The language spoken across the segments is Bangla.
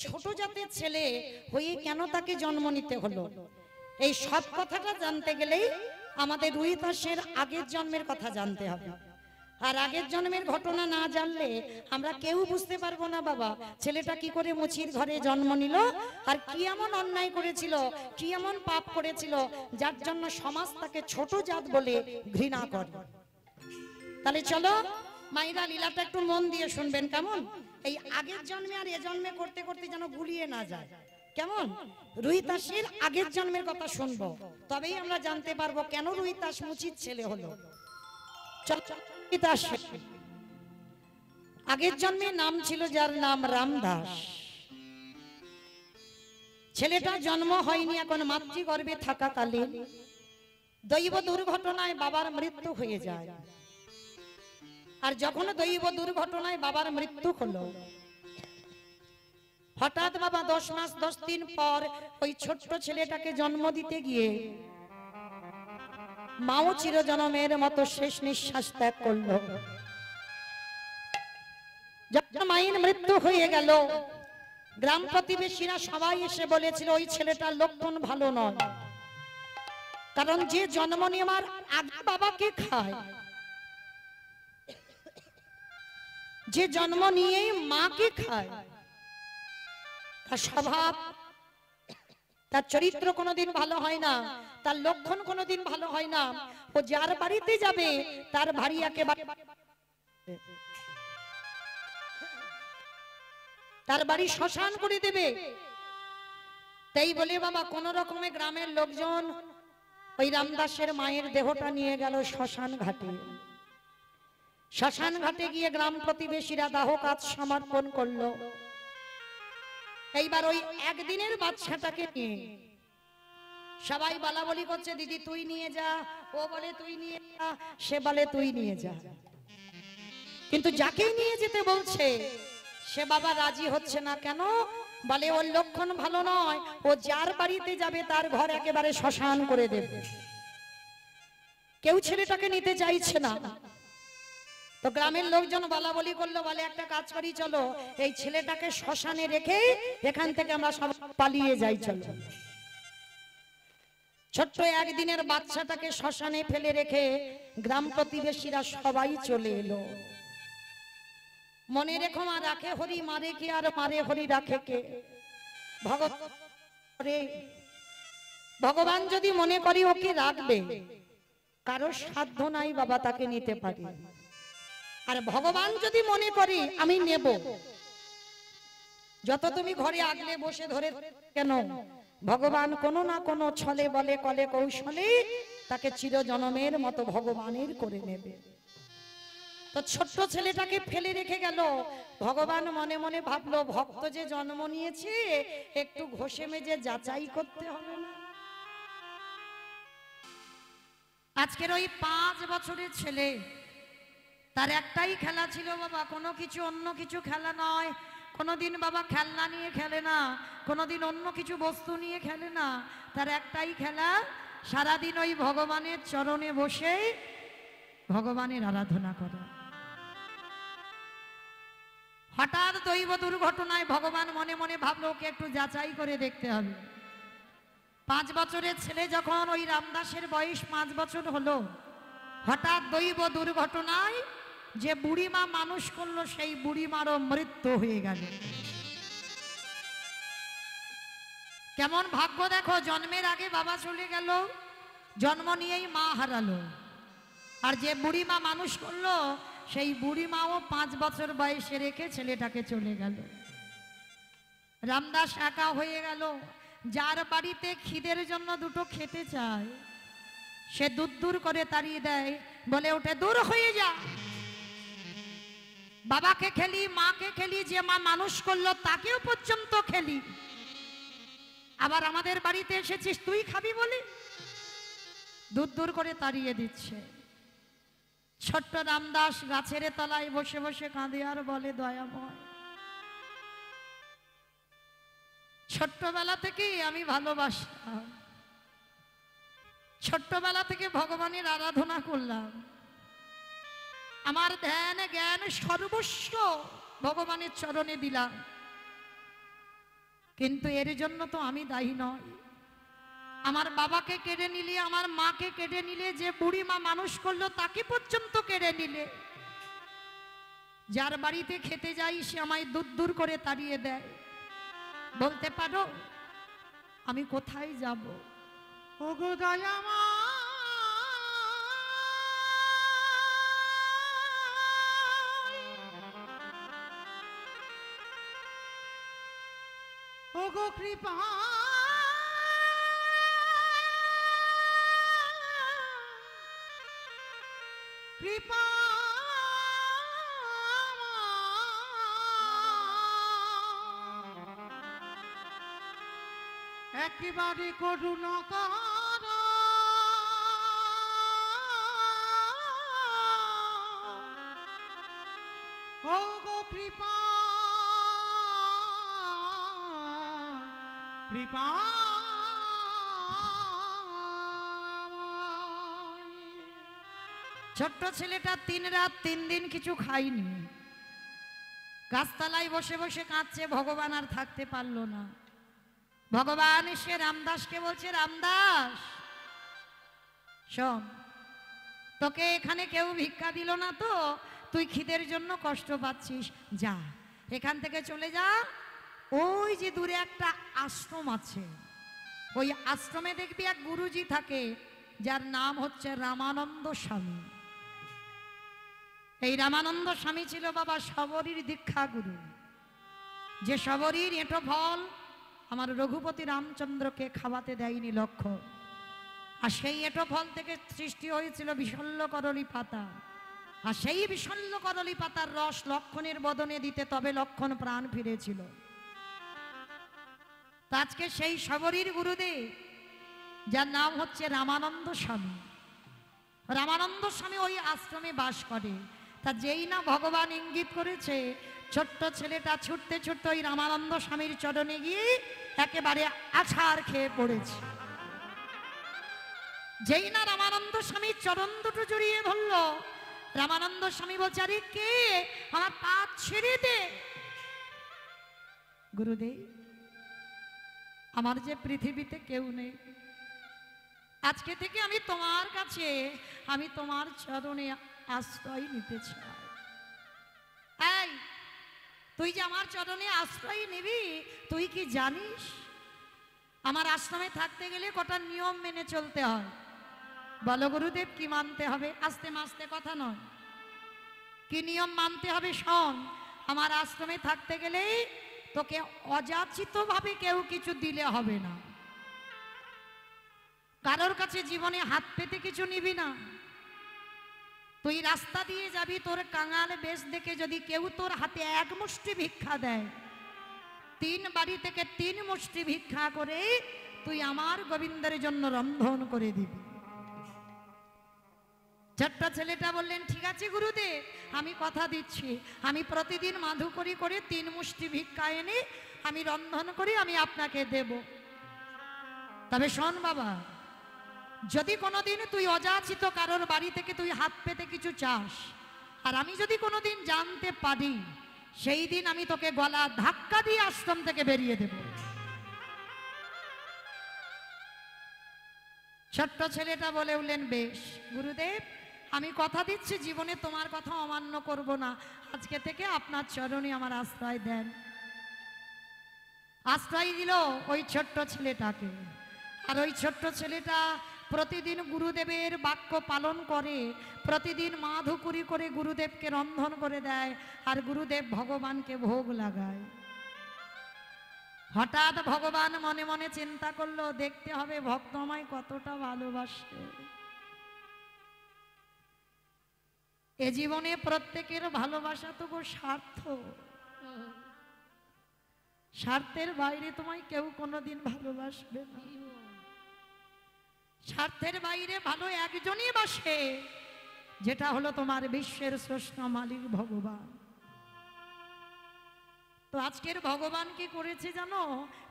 ছোট জাতের ছেলে হয়ে কেন তাকে জন্ম নিতে হলো, এই সব কথাটা জানতে গেলেই আমাদের রুহিতাসের আগের জন্মের কথা জানতে হবে। আর আগের জন্মের ঘটনা না জানলে আমরা কেউ বুঝতে পারবো না বাবা ছেলেটা কি করে মুচির ঘরে জন্ম নিল, আর কি এমন অন্যায় করেছিল, কি এমন পাপ করেছিল যার জন্য সমাজ তাকে ছোট জাত বলে ঘৃণা করে। তাহলে চলো মাইরা লীলাটা একটু মন দিয়ে শুনবেন, কেমন? এই আগের জন্মে আর এ জন্মে করতে করতে যেন গুলিয়ে না যায়, কেমন? রুহিতাসের আগের জন্মের কথা শুনবো, তবেই আমরা জানতে পারবো কেন রুহিতাস মুচির ছেলে হলো। আগের জন্মে নাম ছিল যার নাম রামদাস। ছেলেটা জন্ম হয়নি এখন মাতৃগর্ভে থাকাকালীন দৈব দুর্ঘটনায় বাবার মৃত্যু হয়ে যায়। আর যখন দৈব দুর্ঘটনায় বাবার মৃত্যু হলো, হঠাৎ বাবা 10 মাস 10 দিন পর ওই ছোট্ট ছেলেটাকে জন্ম দিতে গিয়ে মাও চিরজনমের মতো শেষ নিঃশ্বাস ত্যাগ করলো। যখন মায়ের মৃত্যু হয়ে গেল, গ্রাম প্রতিবেশীরা সবাই এসে বলেছিল ওই ছেলেটার লক্ষণ ভালো নয়, কারণ যে জন্ম নেওয়ার আগে বাবাকে খায়, যে জন্ম নিয়েই মাকে খায়, তার স্বভাব তার চরিত্র কোনোদিন ভালো হয় না, তার লক্ষণ কোনোদিন ভালো হয় না। ও যার বাড়িতে যাবে তার ভারিয়াকে তার বাড়ি শ্মশান করে দেবে। তাই বলে বাবা কোন রকমে গ্রামের লোকজন ওই রামদাসের মায়ের দেহটা নিয়ে গেল শ্মশান ঘাটে। শ্মশান ঘাটে গিয়ে গ্রাম প্রতিবেশীরা দাহ কাজ সমর্পণ করলো। এইবার ওই একদিনের বাচ্চাটাকে নিয়ে সবাই বলা বলি করছে, দিদি তুই নিয়ে যা, ও বলে তুই নিয়ে যা, সে বলে তুই নিয়ে যা। কিন্তু যাকে নিয়ে যেতে বলছে সে বাবা রাজি হচ্ছে না। কেন? বলে ওর লক্ষণ ভালো নয়, ও যার বাড়িতে যাবে তার ঘর একেবারে শ্মশান করে দেবে। কেউ ছেলেটাকে নিতে চাইছে না। তো গ্রামের লোকজন বলা বলি করলো, বলে একটা কাজ করি, চলো এই ছেলেটাকে শ্মশানে রেখে এখান থেকে আমরা সব পালিয়ে যাই। চলো, ছোট্ট একদিনের বাচ্চাটাকে শ্মশানে ফেলে রেখে গ্রাম প্রতিবেশীরা সবাই চলে এলো। মনে রেখো মা, রাখে হরি মারে কে, আর মারে হরি রাখে কে। ভগবান যদি মনে করি ওকে রাখবে, কারো সাধ্য নাই বাবা তাকে নিতে পারি। আর ভগবান যদি মনে করি আমি নেব, যত তুমি ঘরে আগলে বসে ধরে কেন, ভগবান কোনো না কোনো ছলে বলে কলে কৌশলে তাকে চিরজনমের মতো ভগবানের করে নেবে। তো ছোট্ট ছেলেটাকে ফেলে রেখে গেল। ভগবান মনে মনে ভাবলো, ভক্ত যে জন্ম নিয়েছে একটু ঘষে মেজে যাচাই করতে হবে না। আজকের ওই 5 বছরের ছেলে, তার একটাই খেলা ছিল বাবা, কোনো কিছু অন্য কিছু খেলা নয়। কোনোদিন বাবা খেলনা নিয়ে খেলে না, কোনোদিন অন্য কিছু বস্তু নিয়ে খেলে না। তার একটাই খেলা, সারাদিন ওই ভগবানের চরণে বসে ভগবানের আরাধনা করা। হঠাৎ দৈব দুর্ঘটনায় ভগবান মনে মনে ভাবলো ওকে একটু যাচাই করে দেখতে হবে। 5 বছরের ছেলে যখন, ওই রামদাসের বয়স 5 বছর হলো, হঠাৎ দৈব দুর্ঘটনায় যে বুড়িমা মানুষ করলো সেই বুড়িমারও মৃত্যু হয়ে গেল। কেমন ভাগ্য দেখো, জন্মের আগে বাবা চলে গেল, জন্ম নিয়েই মা হারালো। আর যে বুড়িমা মানুষ করলো সেই বুড়িমাও 5 বছর বয়সে রেখে ছেলেটাকে চলে গেল। রামদাস একা হয়ে গেল। যার বাড়িতে খিদের জন্য দুটো খেতে চায় সে দূর করে তাড়িয়ে দেয়, বলে ওঠে দূর হয়ে যা। বাবাকে খেলি, মাকে খেলি, যে মা মানুষ করলো তাকেও পর্যন্ত খেলি, আবার আমাদের বাড়িতে এসেছিস তুই খাবি বলে দূর করে তাড়িয়ে দিচ্ছে। ছোট্ট রামদাস গাছের তলায় বসে বসে কাঁদে আর বলে, দয়াময়, ছোট্টবেলা থেকেই আমি ভালোবাসতাম, ছোট্টবেলা থেকে ভগবানের আরাধনা করলাম, আমার ধ্যান জ্ঞান সর্বস্ব ভগবানের চরণে দিলাম, কিন্তু এর জন্য তো আমি দায়ী নয়। আমার বাবাকে কেড়ে নিলে, আমার মাকে কেড়ে নিলে, যে বুড়ি মা মানুষ করলো তাকে পর্যন্ত কেড়ে নিলে, যার বাড়িতে খেতে যাই সে আমায় দূর দূর করে তাড়িয়ে দেয়, বলতে পারো আমি কোথায় যাব? ওগো দয়ামা ওগো কৃপা কৃপা একেবারে করুণা কর ওগো কৃপা কৃপা ছোট্ট ছেলেটা 3 রাত 3 দিন কিছু খায়নি, গাছতলায় বসে বসে কাঁদছে, ভগবান আর থাকতে পারলো না। ভগবান এসে রামদাসকে বলছে, রামদাস শোন, তোকে এখানে কেউ ভিক্ষা দিল না তো, তুই খিদের জন্য কষ্ট পাচ্ছিস, যা এখান থেকে চলে যা। ওই যে দূরে একটা আশ্রম আছে, ওই আশ্রমে দেখবি এক গুরুজি থাকে, যার নাম হচ্ছে রামানন্দ স্বামী। এই রামানন্দ স্বামী ছিল বাবা শবরীর দীক্ষা গুরু, যে শবরীর এঁটো ফল আমার রঘুপতি রামচন্দ্রকে খাওয়াতে দেয়নি লক্ষ্য। আর সেই এঁটো ফল থেকে সৃষ্টি হয়েছিল বিশল্য করলি পাতা, আর সেই বিশল্য করলি পাতার রস লক্ষণের বদনে দিতে তবে লক্ষণ প্রাণ ফিরেছিল। তা আজকে সেই শবরীর গুরুদেব, যার নাম হচ্ছে রামানন্দ স্বামী, রামানন্দ স্বামী ওই আশ্রমে বাস করে। তা যেই না ভগবান ইঙ্গিত করেছে, ছোট্ট ছেলেটা ছুটতে ছুটতে ওই রামানন্দ স্বামীর চরণে গিয়ে একেবারে আছাড় খেয়ে পড়েছে। যেই না রামানন্দ স্বামীর চরণ দুটো জড়িয়ে ধরল, রামানন্দ স্বামী বলছে, আরে কে, আমার পা ছেড়ে দে। গুরুদেব, আমার যে পৃথিবীতে কেউ নেই, আজকে থেকে আমি তোমার কাছে, আমি তোমার চরণে আশ্রয় নিতে চাই। এই তুই যে আমার চরণে আশ্রয় নিবি, তুই কি জানিস আমার আশ্রমে থাকতে গেলে কটা নিয়ম মেনে চলতে হয়? বলো গুরুদেব, কি মানতে হবে? আস্তে মাস্তে কথা নয়, কি নিয়ম মানতে হবে শোন। আমার আশ্রমে থাকতে গেলে তোকে অযাচিত ভাবে কেউ কিছু দিলে হবে না, কারোর কাছে জীবনে হাত পেতে কিছু নিবি না। তুই রাস্তা দিয়ে যাবি, তোর কাঙাল বেশ দেখে যদি কেউ তোর হাতে 1 মুষ্টি ভিক্ষা দেয়, 3 বাড়ি থেকে 3 মুষ্টি ভিক্ষা করে তুই আমার গোবিন্দের জন্য রন্ধন করে দিবি। ছোট্ট ছেলেটা বললেন, ঠিক আছে গুরুদেব, আমি কথা দিচ্ছি, আমি প্রতিদিন মাধুকরি করে 3 মুষ্টি ভিক্ষা এনে আমি রন্ধন করে আমি আপনাকে দেব। তবে শোন বাবা, যদি কোনোদিন তুই অযাচিত কারোর বাড়ি থেকে তুই হাত পেতে কিছু চাস, আর আমি যদি কোনোদিন জানতে পারি, সেই দিন আমি তোকে গলা ধাক্কা দিয়ে আশ্রম থেকে বেরিয়ে দেব। ছোট্ট ছেলেটা বলে উঠলেন, বেশ গুরুদেব, আমি কথা দিচ্ছি জীবনে তোমার কথা অমান্য করব না, আজকে থেকে আপনার চরণে আমার আশ্রয় দেন। আশ্রয় দিল ওই ছোট্ট ছেলেটাকে। আর ওই ছোট্ট ছেলেটা প্রতিদিন গুরুদেবের বাক্য পালন করে, প্রতিদিন মাধুকরি করে গুরুদেবকে রন্ধন করে দেয়, আর গুরুদেব ভগবানকে ভোগ লাগায়। হঠাৎ ভগবান মনে মনে চিন্তা করলো, দেখতে হবে ভক্ত আমায় কতটা ভালোবাসে। এ জীবনে প্রত্যেকের ভালোবাসা তো স্বার্থ, স্বার্থের বাইরে তোমায় কেউ কোনোদিন ভালোবাসবে না। স্বার্থের বাইরে ভালো একজনই বাসে, যেটা হলো তোমার বিশ্বের স্রষ্টা মালিক ভগবান। তো আজকের ভগবান কি করেছে জানো?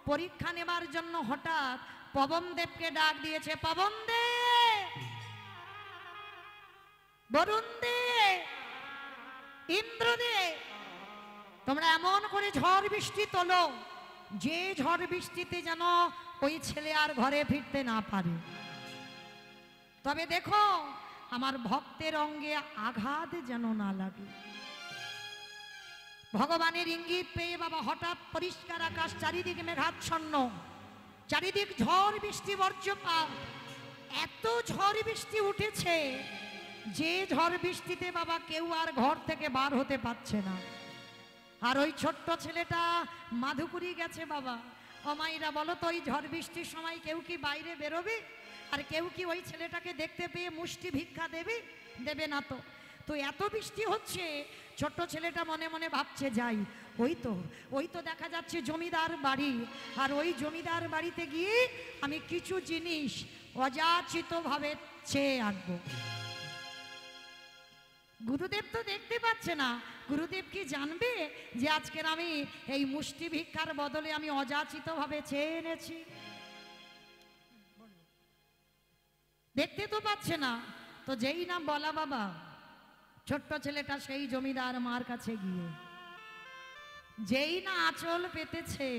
পরীক্ষা নেবার জন্য হঠাৎ পবনদেবকে ডাক দিয়েছে। পবন দে, বরুণ দে, ইন্দ্র দে, তোমরা এমন করে ঝড় বৃষ্টি তোলো যে ঝড় বৃষ্টিতে যেন ওই ছেলে আর ঘরে ফিরতে না পারে। তবে দেখো আমার ভক্তের অঙ্গে আঘাত যেন না লাগে। ভগবানের ইঙ্গিত পেয়ে বাবা হঠাৎ পরিষ্কার আকাশ, চারিদিকে মেঘাচ্ছন্ন, চারিদিক ঝড় বৃষ্টি বজ্রপাত, এত ঝড় বৃষ্টি উঠেছে যে ঝড় বৃষ্টিতে বাবা কেউ আর ঘর থেকে বার হতে পারছে না। আর ওই ছোট্ট ছেলেটা মাধুকুরি গেছে বাবা। ও মাইরা বলো তো, ওই ঝড় বৃষ্টির সময় কেউ কি বাইরে বেরোবে? আর কেউ কি ওই ছেলেটাকে দেখতে পেয়ে মুষ্টি ভিক্ষা দেবে? দেবে না তো। তো এত বৃষ্টি হচ্ছে, ছোট্ট ছেলেটা মনে মনে ভাবছে যাই, ওই তো দেখা যাচ্ছে জমিদার বাড়ি, আর ওই জমিদার বাড়িতে গিয়ে আমি কিছু জিনিস অযাচিত ভাবে চেয়ে আনবো। গুরুদেব তো দেখতে পাচ্ছে না, গুরুদেব কি জানবে যে আজকের আমি এই মুষ্টি ভিক্ষার বদলে আমি অযাচিত ভাবে চেয়ে এনেছি? দেখতে তো পাচ্ছে না। তো যেই না বলা বাবা, ছোট্ট ছেলেটা সেই জমিদার মার কাছে গিয়ে যেই না আঁচল পেতেছে,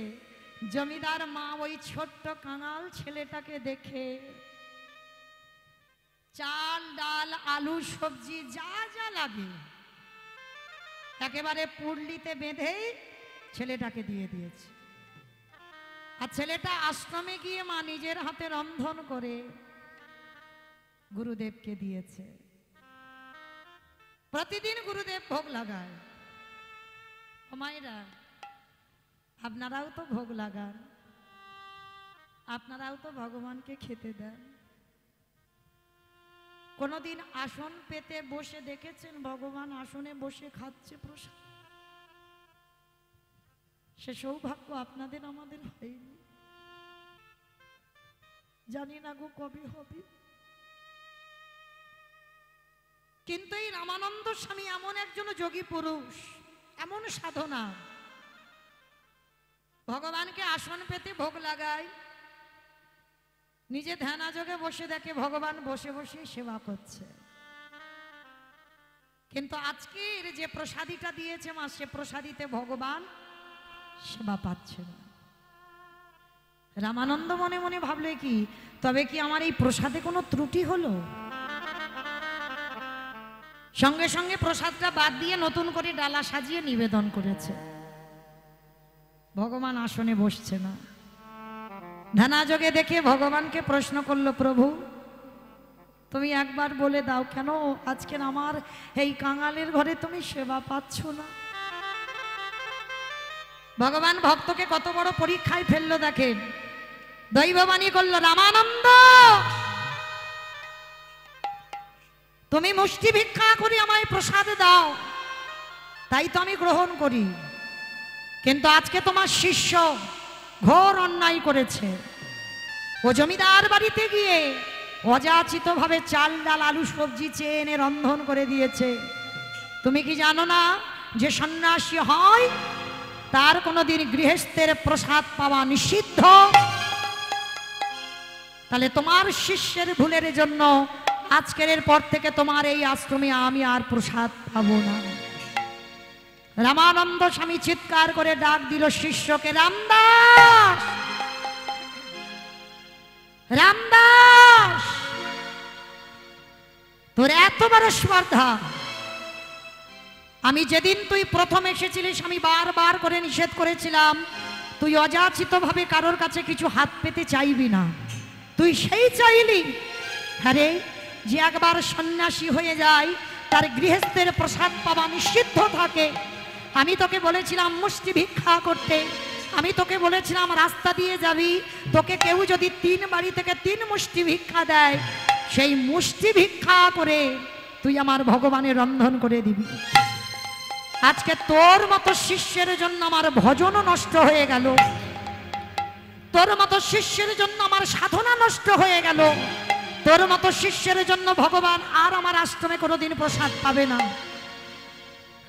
জমিদার মা ওই ছোট্ট কাঙাল ছেলেটাকে দেখে চাল ডাল আলু সবজি যা যা লাগে একেবারে পুরলিতে বেঁধে ছেলেটাকে দিয়ে দিয়েছে। আর ছেলেটা আশ্রমে গিয়ে মা নিজের হাতে রন্ধন করে গুরুদেবকে দিয়েছে। প্রতিদিন গুরুদেব ভোগ লাগায়। মায়েরা, আপনারাও তো ভোগ লাগান, আপনারাও তো ভগবানকে খেতে দেন। কোনদিন আসন পেতে বসে দেখেছেন ভগবান আসনে বসে খাচ্ছে প্রসাদ? সে সৌভাগ্য আপনাদের আমাদের হয়নি। জানি না গো কবে হবে। কিন্তু এই রামানন্দ স্বামী এমন একজন যোগী পুরুষ, এমন সাধনা, ভগবানকে আসন পেতে ভোগ লাগায়, নিজে ধ্যানাযোগে বসে দেখে ভগবান বসে বসে সেবা করছে। কিন্তু আজকের যে প্রসাদীটা দিয়েছে মা, সে প্রসাদীতে ভগবান সেবা পাচ্ছে না। রামানন্দ মনে মনে ভাবলে কি, তবে কি আমার এই প্রসাদে কোনো ত্রুটি হলো? সঙ্গে সঙ্গে প্রসাদটা বাদ দিয়ে নতুন করে ডালা সাজিয়ে নিবেদন করেছে। ভগবান আসনে বসছে না। ধ্যানাযোগে দেখে ভগবানকে প্রশ্ন করলো, প্রভু তুমি একবার বলে দাও কেন আজকে আমার এই কাঙালের ঘরে তুমি সেবা পাচ্ছ না? ভগবান ভক্তকে কত বড় পরীক্ষায় ফেললো দেখেন। দৈববাণী করলো, রামানন্দ তুমি মুষ্টি ভিক্ষা করে আমায় প্রসাদ দাও, তাই তো আমি গ্রহণ করি। কিন্তু আজকে তোমার শিষ্য ঘোর অন্যায় করেছে। ও জমিদার বাড়িতে গিয়ে অযাচিত ভাবে চাল ডাল আলু সবজি চেয়ে এনে রন্ধন করে দিয়েছে। তুমি কি জানো না যে সন্ন্যাসী হয় তার কোনোদিন গৃহস্থের প্রসাদ পাওয়া নিষিদ্ধ? তাহলে তোমার শিষ্যের ভুলের জন্য আজকের পর থেকে তোমার এই আশ্রমে আমি আর প্রসাদ পাবো না। রামানন্দ স্বামী চিৎকার করে ডাক দিল শিষ্যকে, রামদাস, রামদাস, তোর এত বড় স্পর্ধা! আমি যেদিন তুই প্রথম এসেছিলিস আমি বারবার করে নিষেধ করেছিলাম তুই অযাচিত ভাবে কারোর কাছে কিছু হাত পেতে চাইবি না। তুই সেই চাইলি। আরে যে একবার সন্ন্যাসী হয়ে যায় তার গৃহস্থের প্রসাদ পাওয়া নিষিদ্ধ থাকে। আমি তোকে বলেছিলাম মুষ্টি ভিক্ষা করতে, আমি তোকে বলেছিলাম রাস্তা দিয়ে যাবি, তোকে কেউ যদি 3 বাড়ি থেকে 3 মুষ্টি ভিক্ষা দেয়, সেই মুষ্টি ভিক্ষা করে তুই আমার ভগবানের রন্ধন করে দিবি। আজকে তোর মতো শিষ্যের জন্য আমার ভজন নষ্ট হয়ে গেল, তোর মতো শিষ্যের জন্য আমার সাধনা নষ্ট হয়ে গেল, তোর মতো শিষ্যের জন্য ভগবান আর আমার আশ্রমে কোনোদিন প্রসাদ পাবে না।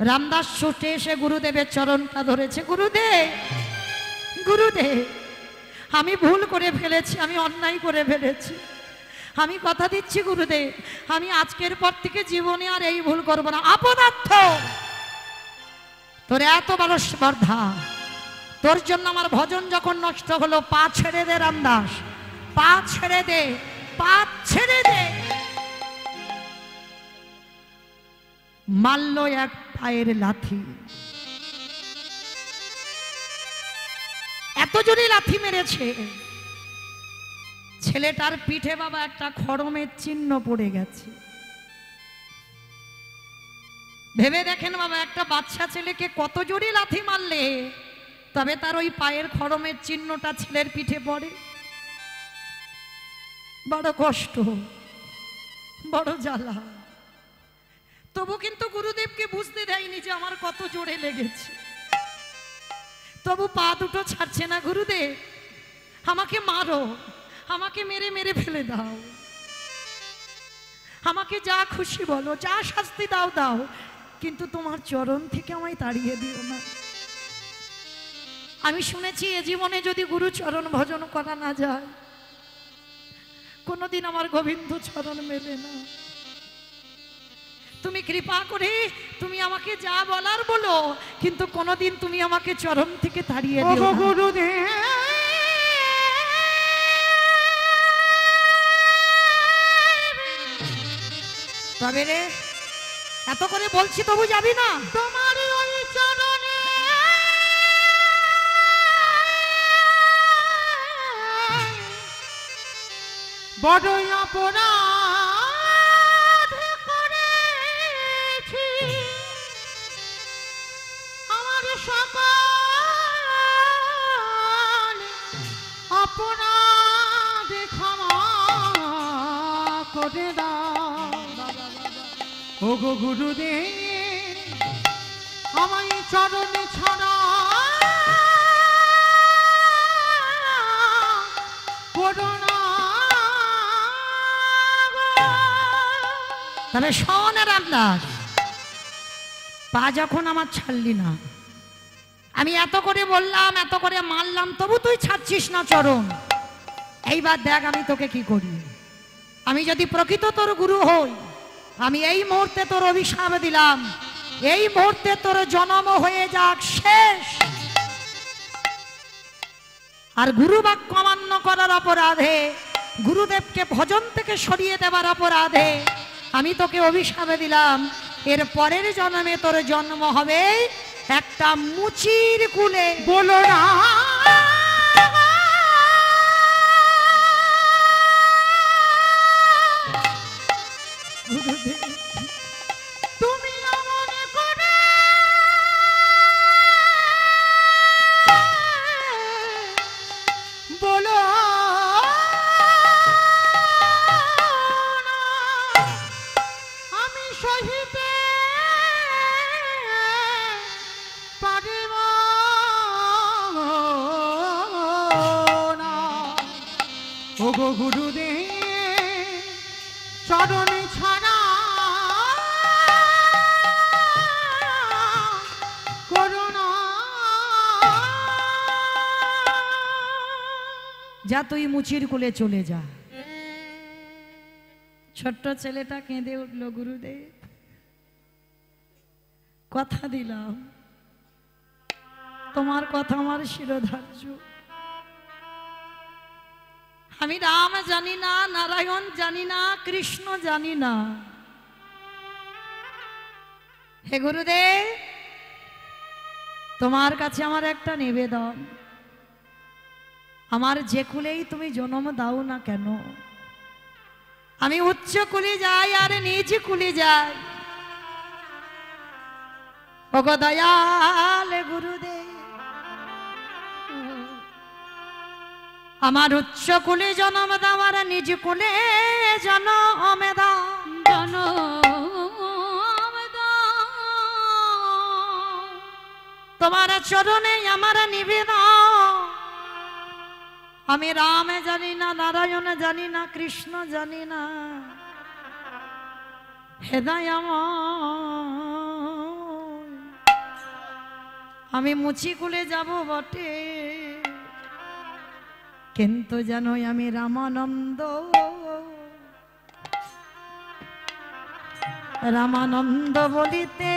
রামদাস ছুটে এসে গুরুদেবের চরণটা ধরেছে। গুরুদেব, গুরুদেব, আমি ভুল করে ফেলেছি, আমি অন্যায় করে ফেলেছি, আমি কথা দিচ্ছি গুরুদেব আমি আজকের পর থেকে জীবনে আর এই ভুল করব না। অপদার্থ, তোর এত বড় স্পর্ধা, তোর জন্য আমার ভজন যখন নষ্ট হলো, পা ছেড়ে দে রামদাস, পা ছেড়ে দে, পা ছেড়ে দে। মারল এক পায়ের লাথি, এত জোরে লাথি মেরেছে, ছেলেটার পিঠে বাবা একটা খড়মের চিহ্ন পড়ে গেছে। ভেবে দেখেন বাবা, একটা বাচ্চা ছেলেকে কত জোরে লাথি মারলে তবে তার ওই পায়ের খড়মের চিহ্নটা ছেলের পিঠে পড়ে। বড় কষ্ট, বড় জ্বালা। তবু কিন্তু গুরুদেবকে বুঝতে দেয়নি যে আমার কত জোরে লেগেছে। তবু পা দুটো ছাড়ছে না, গুরুদেব আমাকে মারো, আমাকে মেরে মেরে ফেলে দাও, আমাকে যা খুশি বলো, যা শাস্তি দাও দাও, কিন্তু তোমার চরণ থেকে আমায় তাড়িয়ে দিও না। আমি শুনেছি এ জীবনে যদি গুরু চরণ ভজন করা না যায়, কোনোদিন আমার গোবিন্দ চরণ মেলে না। তুমি কৃপা করে তুমি আমাকে যা বলার বলো, কিন্তু কোনোদিন তুমি আমাকে চরণ থেকে তাড়িয়ে দিও না। গুরুদেব তবে রে, এত করে বলছি তবু যাবি না? তোমার ওই চরণে বড়ই অপরাধ করেছি, আমার সকল অপরাধ ক্ষমা করে দাও। ও গো গুরুদেব আমায় চরণে ছড়া করোনা। তবে শোন রামদাস, পা যখন আমার ছাড়লি না, আমি এত করে বললাম, এত করে মারলাম, তবু তুই ছাড়ছিস না চরণ। এইবার দেখ আমি তোকে কি করি। আমি যদি প্রকৃত তোর গুরু হই, আমি এই মুহূর্তে তোর অভিশাপ দিলাম, এই মুহূর্তে তোর জন্ম হয়ে যাক শেষ। আর গুরু বাক্য অমান্য করার অপরাধে, গুরুদেবকে ভজন থেকে সরিয়ে দেবার অপরাধে আমি তোকে অভিশাপ দিলাম, এর পরের জন্মে তোর জন্ম হবে একটা মুচির কুলে। বলো না তুমি এমন করে বলো না, আমি সহিতে পারিব না। ও গো গুরুদেব চরণে ছাড়া করোনা। যা তুই মুচির কুলে চলে যা। ছোট্ট ছেলেটা কেঁদে উঠল, গুরুদেব কথা দিলাম, তোমার কথা আমার শিরোধার্য। আমি রাম জানি না, নারায়ণ জানি না, কৃষ্ণ জানি না। হে গুরুদেব, তোমার কাছে আমার একটা নিবেদন, আমার যে কুলেই তুমি জন্ম দাও না কেন, আমি উচ্চ কুলে যাই আর নিজ কুলে যাই, ওগো দয়াল গুরুদেব, আমার উচ্চ কুলে জন্ম দাও আর নিজ কুলে জন্ম দাও, তোমার চরণে আমার নিবেদন। আমি রাম জানি না, নারায়ণ জানি না, কৃষ্ণ জানি না, হে দয়াময়, আমি মুচিকুলে যাব বটে, কিন্তু জানোই আমি রামানন্দ, রামানন্দ বলিতে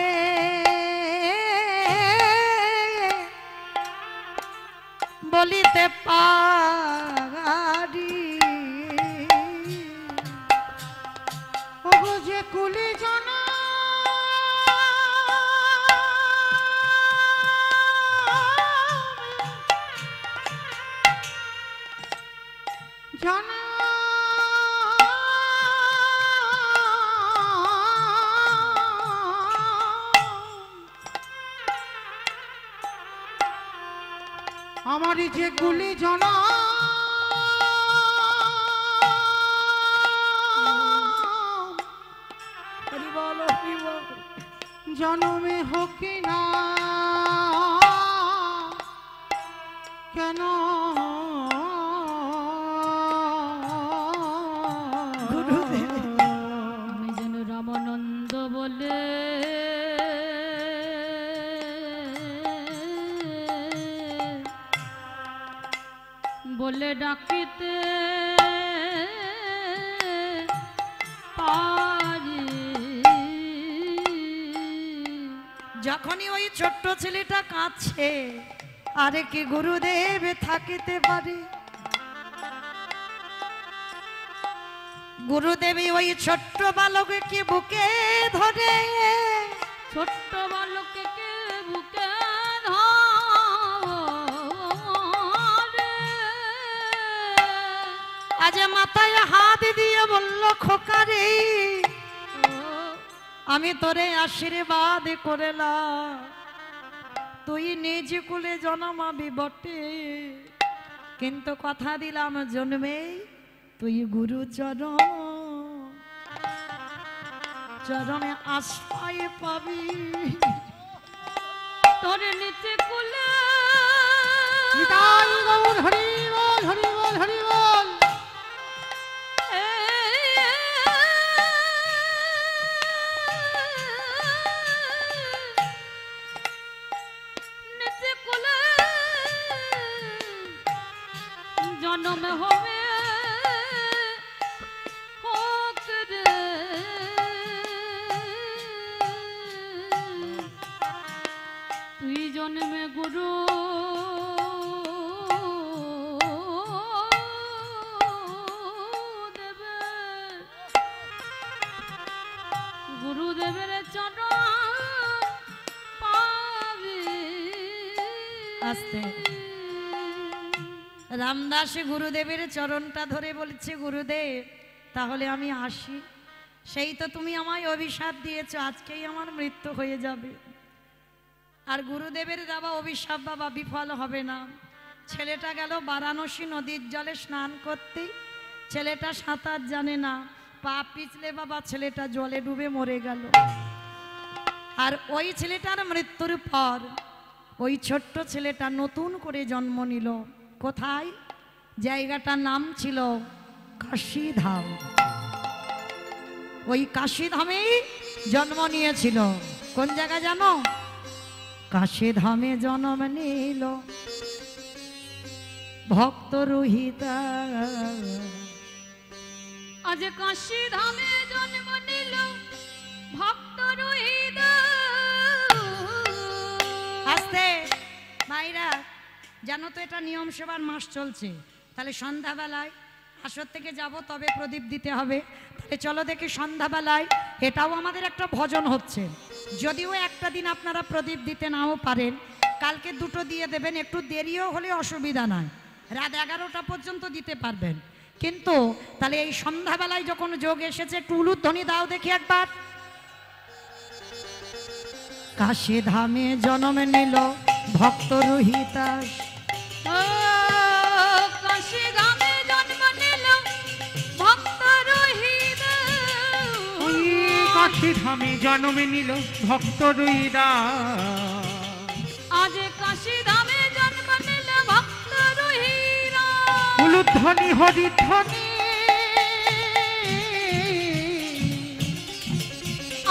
বলিতে পারি ওগো যে কুলি জানা জানা আমারই যে গুলি জানা জনমে হোক না কেন আমি যেন রামানন্দ বলে বলে ডাকিতে পারি। যখনই ওই ছোট্ট ছেলেটা কাঁদছে আরে কি গুরুদেব থাকিতে পারে গুরুদেবী ওই ছোট্ট বালককে বুকে ধরে ছোট্ট বালককে বুকে আজ মাথায় হাত দিয়ে বলল খোকারে আমি তোরে আশীর্বাদ করেলাম তুই নিজ কুলে জন্মাবি বটে কিন্তু কথা দিলাম জন্মে তুই গুরু চরণে আশ্রয় পাবি তোর নিচে কুলে নিতাই গৌর হরি বল হরি বল হরি বল নিচে কুলে জন্ম হবে হোক রে তুই জন্মে গুরু গুরুদেবের চরণ পাবি। আস্তে রামদাস গুরুদেবের চরণটা ধরে বলছে গুরুদেব তাহলে আমি আসি সেই তো তুমি আমায় অভিশাপ দিয়েছো আজকেই আমার মৃত্যু হয়ে যাবে আর গুরুদেবের দেওয়া অভিশাপ বাবা বিফল হবে না ছেলেটা গেল বারাণসী নদীর জলে স্নান করতে ছেলেটা সাঁতার জানে না পা পিছলে বাবা ছেলেটা জলে ডুবে মরে গেল আর ওই ছেলেটার মৃত্যুর পর ওই ছোট্ট ছেলেটা নতুন করে জন্ম নিল কোথায় জায়গাটার নাম ছিল কাশীধাম ওই কাশীধামেই জন্ম নিয়েছিল কোন জায়গা জানো কাশীধামে জন্ম নিল ভক্ত রোহিতা আজ কাশী ধামে জন্ম নিল ভক্ত রোহিত আস্তে ভাইরা জানো তো এটা নিয়ম সেবার মাস চলছে তাহলে সন্ধ্যাবেলায় আসর থেকে যাব তবে প্রদীপ দিতে হবে তাহলে চলো দেখি সন্ধ্যাবেলায় এটাও আমাদের একটা ভজন হচ্ছে যদিও একটা দিন আপনারা প্রদীপ দিতে নাও পারেন কালকে দুটো দিয়ে দেবেন একটু দেরিও হলে অসুবিধা নাই রাত 11টা পর্যন্ত দিতে পারবেন কিন্তু তাহলে এই সন্ধ্যাবেলায় যখন যোগ এসেছে একটু উলুধ্বনি দাও দেখি একবার কাশী ধামে জন্ম নিল ভক্ত রোহিতাস কাশী ধামে জন্ম নিল ভক্ত রোহিত ওই কাশী ধামে জন্ম নিল ভক্ত রুইদা আজ কাশী ধামে জন্ম নিল ভক্ত রোহিত উলুধ্বনি হরিধ্বনি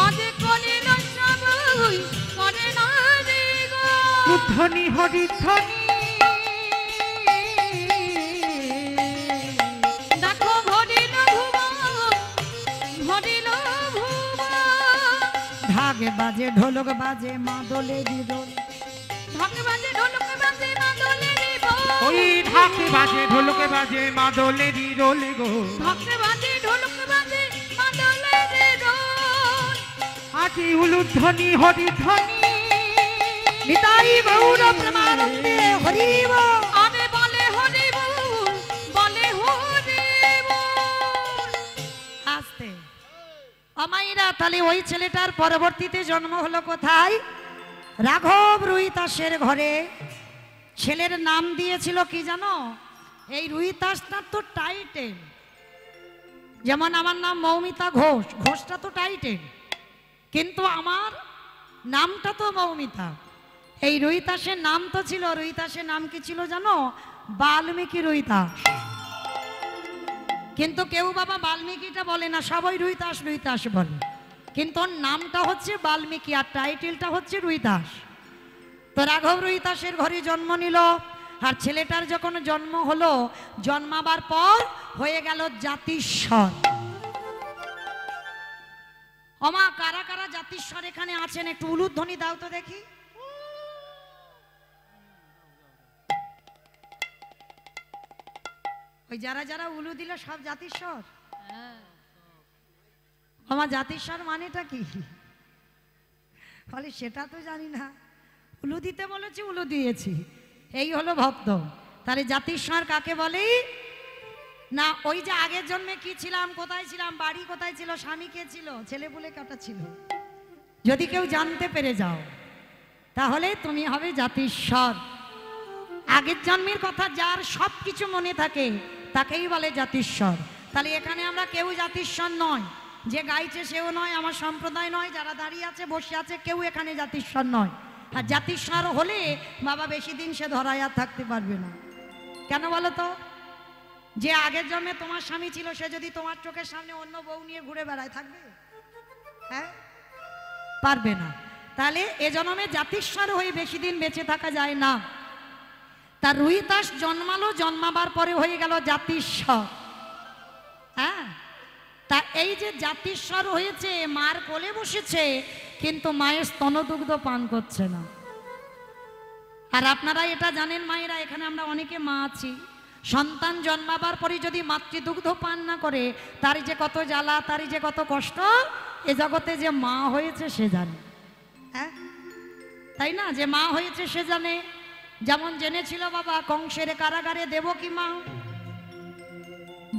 আজ কলিল সবই করে না দিগো উলুধ্বনি হরিধ্বনি দেখো ভরিল ভুবন ভরিল ভুবন ঢাক বাজে ঢোলক বাজে মাদলে দিদল ঢাক বাজে ঢোলক বাজে মাদলে দিব ওই ঢাকে বাজে ঢোলকে বাজে মাদলেরই রোলে গো, ঢাকে বাজে ঢোলক বাজে মাদলের রোল। আটি উলুধ্বনি হরিধ্বনি, নিতাই গৌর প্রেমানন্দে হরি বল। আরে বলে হরি বল, বলে হরি বল। আস্তে আমাইরা, তাহলে ওই ছেলেটার পরবর্তীতে জন্ম হলো কোথায়? রাঘব রুইতাসের ঘরে। ছেলের নাম দিয়েছিল কি জানো? এই রুইতাসটা তো টাইটেল, যেমন আমার নাম মৌমিতা ঘোষ, ঘোষটা তো টাইটেল, কিন্তু আমার নামটা তো মৌমিতা। এই রুইতাসের নাম তো ছিল, রুইতাসের নাম কি ছিল জানো? বাল্মীকি রুইতাস। কিন্তু কেউ বাবা বাল্মীকিটা বলে না, সবাই রুইতাস রুইতাস বলে, কিন্তু ওর নামটা হচ্ছে বাল্মীকি আর টাইটেলটা হচ্ছে রুইতাস। তো রাঘব রুইতাসের ঘরে জন্ম নিল। আর ছেলেটার যখন জন্ম হলো, জন্মাবার পর হয়ে গেল জাতিস্বর। ওমা, কারা কারা জাতিস্বর এখানে আছেন? একটু উলুধ্বনি দাও তো দেখি। ওই যারা যারা উলু দিল সব জাতিস্বর। আমার জাতিস্বর মানেটা কি? বলে সেটা তো জানি না, উলু দিতে বলেছি উলু দিয়েছি, এই হলো ভক্ত। তাহলে জাতিস্বর কাকে বলে? না ওই যে আগের জন্মে কি ছিলাম, কোথায় ছিলাম, বাড়ি কোথায় ছিল, স্বামী কে ছিল, ছেলে পুলে কটা ছিল, যদি কেউ জানতে পেরে যাও তাহলে তুমি হবে জাতিস্বর। আগের জন্মের কথা যার সব কিছু মনে থাকে তাকেই বলে জাতিস্বর। তাহলে এখানে আমরা কেউ জাতিস্বর নয়, যে গাইছে সেও নয়, আমার সম্প্রদায় নয়, যারা দাঁড়িয়ে আছে বসে আছে কেউ এখানে জাতিস্বর নয়। আর জাতিস্বর হলে বাবা বেশি দিন সে ধরায় আর থাকতে পারবে না। কেন বলো তো? যে আগের জন্মে তোমার স্বামী ছিল সে যদি তোমার চোখের সামনে অন্য বউ নিয়ে ঘুরে বেড়ায়, থাকবে? হ্যাঁ, পারবে না। তাহলে এ জন্মে জাতিস্বর হয়ে বেশি দিন বেঁচে থাকা যায় না। তার রুইতাস জন্মালো, জন্মাবার পরে হয়ে গেল জাতিস্বর। হ্যাঁ, তা এই যে জাতিস্বর হয়েছে, মার কোলে বসেছে কিন্তু মায়ের স্তনদুগ্ধ পান করছে না। আর আপনারা এটা জানেন মায়েরা, এখানে আমরা অনেকে মা আছি, সন্তান জন্মাবার পরে যদি মাতৃদুগ্ধ পান না করে তার যে কত জ্বালা, তার যে কত কষ্ট, এ জগতে যে মা হয়েছে সে জানে। হ্যাঁ, তাই না? যে মা হয়েছে সে জানে। যেমন জেনেছিল বাবা কংসের কারাগারে দেবকী মা,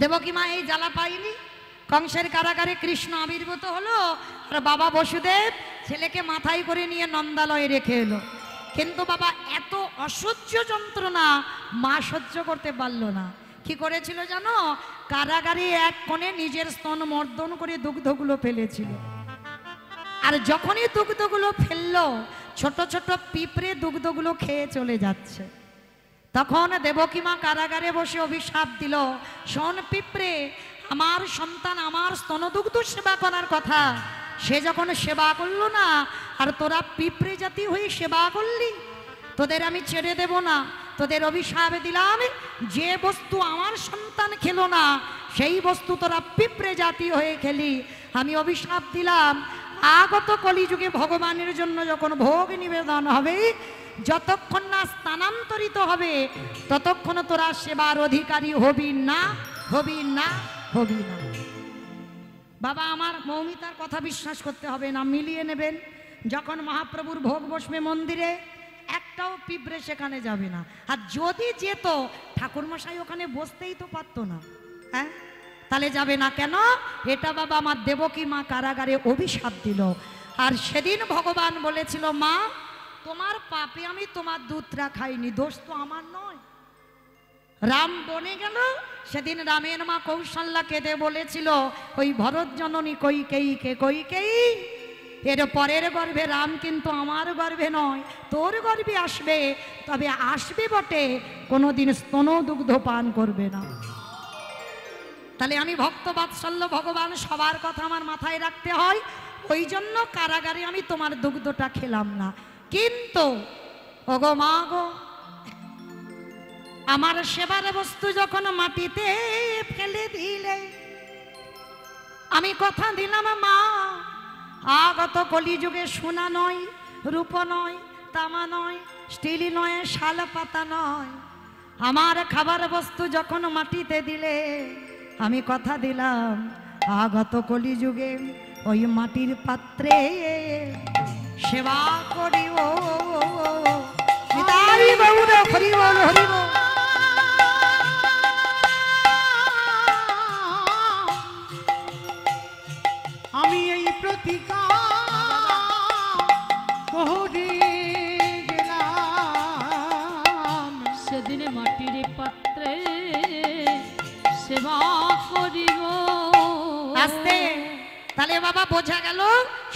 দেবকী মা এই জ্বালা পাইনি। কংসের কারাগারে কৃষ্ণ আবির্ভূত হলো আর বাবা বসুদেব ছেলেকে মাথায় করে নিয়ে নন্দালয়ে রেখে এলো, কিন্তু বাবা এত অসহ্য যন্ত্রণা মা সহ্য করতে পারলো না। কি করেছিল জানো? কারাগারে এক কোণে নিজের স্তন মর্দন করে দুগ্ধগুলো ফেলেছিল। আর যখনই দুগ্ধগুলো ফেললো, ছোট ছোট পিঁপড়ে দুগ্ধগুলো খেয়ে চলে যাচ্ছে। তখন দেবকী মা কারাগারে বসে অভিশাপ দিল, শোন পিঁপড়ে, আমার সন্তান আমার স্তনদুগ্ধ সেবা করার কথা, সে যখন সেবা করলো না আর তোরা পিঁপড়ে জাতি হয়ে সেবা করলি, তোদের আমি ছেড়ে দেব না। তোদের অভিশাপ দিলাম, যে বস্তু আমার সন্তান খেলো না সেই বস্তু তোরা পিঁপড়ে জাতি হয়ে খেলি। আমি অভিশাপ দিলাম, আগত কলিযুগে ভগবানের জন্য যখন ভোগ নিবেদন হবে, যতক্ষণ না স্থানান্তরিত হবে ততক্ষণ তোরা সেবার অধিকারী হবি না, হবি না, হবি না। বাবা আমার মৌমিতার কথা বিশ্বাস করতে হবে না, মিলিয়ে নেবেন। যখন মহাপ্রভুর ভোগ বসবে মন্দিরে, একটাও পিঁপড়ে সেখানে যাবে না। আর যদি যেত ঠাকুরমশাই ওখানে বসতেই তো পারতো না। হ্যাঁ, তাহলে যাবে না কেন? এটা বাবা আমার দেবকী মা কারাগারে অভিশাপ দিল। আর সেদিন ভগবান বলেছিল, মা তোমার পাপে আমি তোমার দুধটা খাইনি, দোষ তো আমার নয়। রাম বনে গেল, সেদিন রামের মা কৌশল্যা কেঁদে বলেছিল, ওই ভরত জননী কইকেয়ীকে, কইকেয়ী এর পরের গর্ভে রাম কিন্তু আমার গর্ভে নয়, তোর গর্ভে আসবে, তবে আসবে বটে, কোনোদিন স্তন দুগ্ধ পান করবে না। তাহলে আমি ভক্ত বাৎসল্য ভগবান সবার কথা আমার মাথায় রাখতে হয়, ওই জন্য কারাগারে আমি তোমার দুগ্ধটা খেলাম না। কিন্তু ওগো মা গো, আমার সেবার বস্তু যখন মাটিতে ফেলে দিলে, আমি কথা দিলাম মা, আগত কলিযুগে সোনা নয়, রূপ নয়, তামা নয়, স্টিল নয়, শাল পাতা নয়, আমার খাবার বস্তু যখন মাটিতে দিলে, আমি কথা দিলাম আগত কলিযুগে ওই মাটির পাত্রে সেবা করিব। নিতাই গৌর হরি বল হরি বল। আমি এই প্রতিজ্ঞা করে গেলাম, সেদিনে মাটির পাত্রে সেবা করিব। আস্তে তাহলে বাবা বোঝা গেল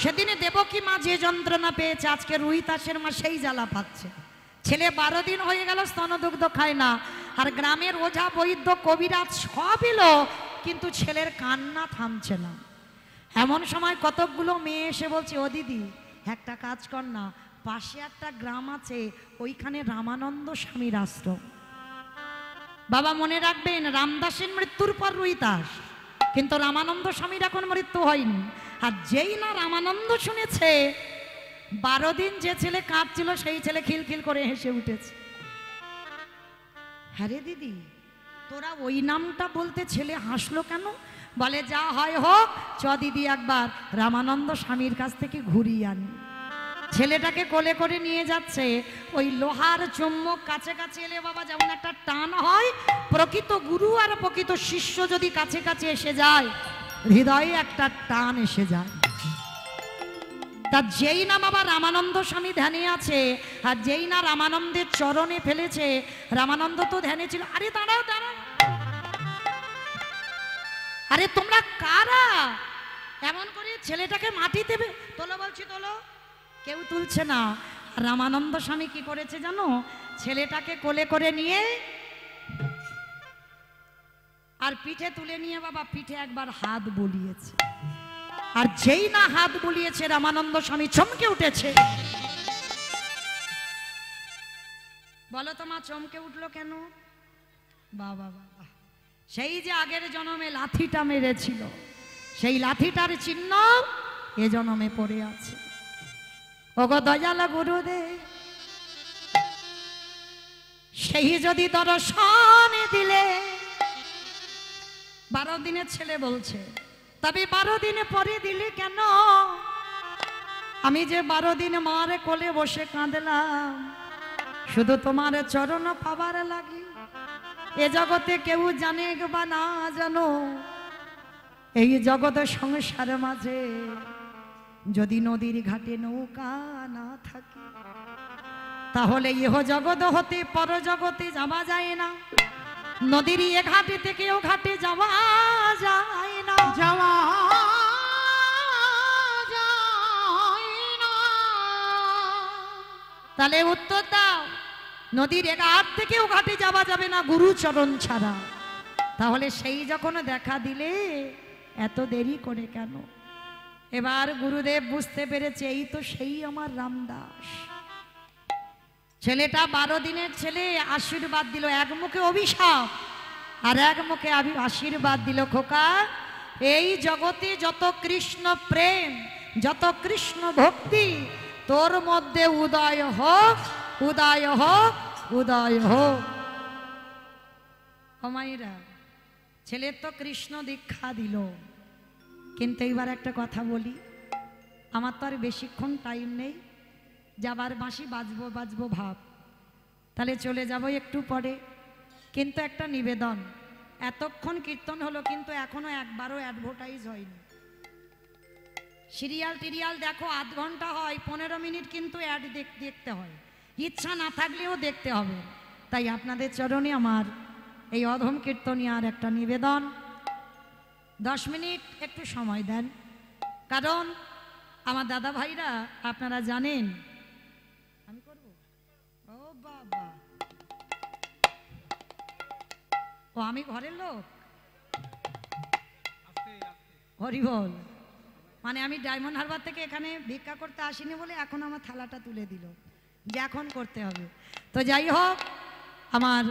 সেদিনে দেবকী মা যে যন্ত্রণা পেয়েছে, আজকে রুই তাসের মা সেই জ্বালা পাচ্ছে। ছেলে 12 দিন হয়ে গেল স্তনদুগ্ধ খায় না, আর গ্রামের ওঝা বৈদ্য কবিরাজ সব এলো, কিন্তু ছেলের কান্না থামছে না। এমন সময় কতকগুলো মেয়ে এসে বলছে, ও দিদি একটা কাজ কর না, পাশে একটা গ্রাম আছে, ওইখানে রামানন্দ স্বামীর আশ্রম। বাবা মনে রাখবেন, রামদাসের মৃত্যুর পর রুই দাস, কিন্তু রামানন্দ স্বামীর এখন মৃত্যু হয়নি। আর যেই না রামানন্দ শুনেছে, 12 দিন যে ছেলে কাঁদছিল সেই ছেলে খিলখিল করে হেসে উঠেছে। হ্যাঁ রে দিদি, তোরা ওই নামটা বলতে ছেলে হাসলো কেন? বলে যা হয় হোক, চ দিদি একবার রামানন্দ স্বামীর কাছ থেকে ঘুরিয়ে আনি। ছেলেটাকে কোলে করে নিয়ে যাচ্ছে, ওই লোহার চুম্বক কাছে কাছে এলে বাবা যেমন একটা টান হয়, প্রকৃত গুরু আর প্রকৃত শিষ্য যদি কাছে কাছে এসে যায়, হৃদয়ে একটা টান এসে যায়। তা যেই না বাবা রামানন্দ স্বামী ধ্যানে আছে, আর যেই না রামানন্দের চরণে ফেলেছে, রামানন্দ তো ধ্যানে ছিল। আরে দাঁড়াও দাঁড়াও, আরে তোমরা কারা? এমন করে ছেলেটাকে মাটি দেবে, তোলো বলছি তোলো, কেউ তুলছে না। রামানন্দ স্বামী কি করেছে জানো? ছেলেটাকে কোলে করে নিয়ে আর পিঠে তুলে নিয়ে বাবা পিঠে একবার হাত বুলিয়েছে। আর যেই না হাত বুলিয়েছে, রামানন্দ স্বামী চমকে উঠেছে। বলো তো মা, চমকে উঠলো কেন? বাবা বাবা, সেই যে আগের জন্মে লাথিটা মেরেছিল, সেই লাথিটার চিহ্ন এ জন্মে পড়ে আছে। ওগো দয়ালা গুরুদেব, সেই যদি দর্শন দিলে, 12 দিনের ছেলে বলছে, তবে 12 দিনে পরে দিলে কেন? আমি যে 12 দিন মারে কোলে বসে কাঁদলাম, শুধু তোমার চরণ পাবার লাগি। এ জগতে কেউ জানে বা না জানো, এই জগৎ সংসার মাঝে যদি নদীর ঘাটে নৌকা না থাকে, তাহলে ইহ জগৎ হতে পর জগতে যাওয়া যায় না। নদীর এ ঘাটে থেকে ও ঘাটে যাওয়া যায় না, যাওয়া যায় না। তাহলে উত্তর দাও, নদীর এ ঘাট থেকে ও ঘাটে যাওয়া যাবে না গুরুচরণ ছাড়া। তাহলে সেই যখন দেখা দিলে এত দেরি করে কেন? এবার গুরুদেব বুঝতে পেরেছে, এই তো সেই আমার রামদাস। ছেলেটা 12 দিনের ছেলে, আশীর্বাদ দিল, এক মুখে অভিশাপ আর এক মুখে আশীর্বাদ দিল। খোকা, এই জগতে যত কৃষ্ণ প্রেম, যত কৃষ্ণ ভক্তি, তোর মধ্যে উদয় হোক, উদয় হোক, উদয় হোক। ও মায়েরা, ছেলের তো কৃষ্ণ দীক্ষা দিল, কিন্তু এইবার একটা কথা বলি, আমার তো আর বেশিক্ষণ টাইম নেই, যাবার বাঁশি বাজবো বাজবো ভাব, তাহলে চলে যাব একটু পরে। কিন্তু একটা নিবেদন, এতক্ষণ কীর্তন হলো কিন্তু এখনো একবারও অ্যাডভার্টাইজ হয়নি। সিরিয়াল টিরিয়াল দেখো, আধ ঘন্টা হয়, 15 মিনিট কিন্তু অ্যাড দেখতে হয়, ইচ্ছা না থাকলেও দেখতে হবে। তাই আপনাদের চরণে আমার এই অধম কীর্তনিয়ার একটা নিবেদন, 10 মিনিট একটু সময় দেন। কারণ আমার দাদা ভাইরা আপনারা জানেন, আমি করব। ও বাবা, ও আমি ঘরের লোক, হরি বল। মানে আমি ডায়মন্ড হারবার থেকে এখানে ভিক্ষা করতে আসিনি বলে এখন আমার থালাটা তুলে দিল যে এখন করতে হবে। তো যাই হোক, আমার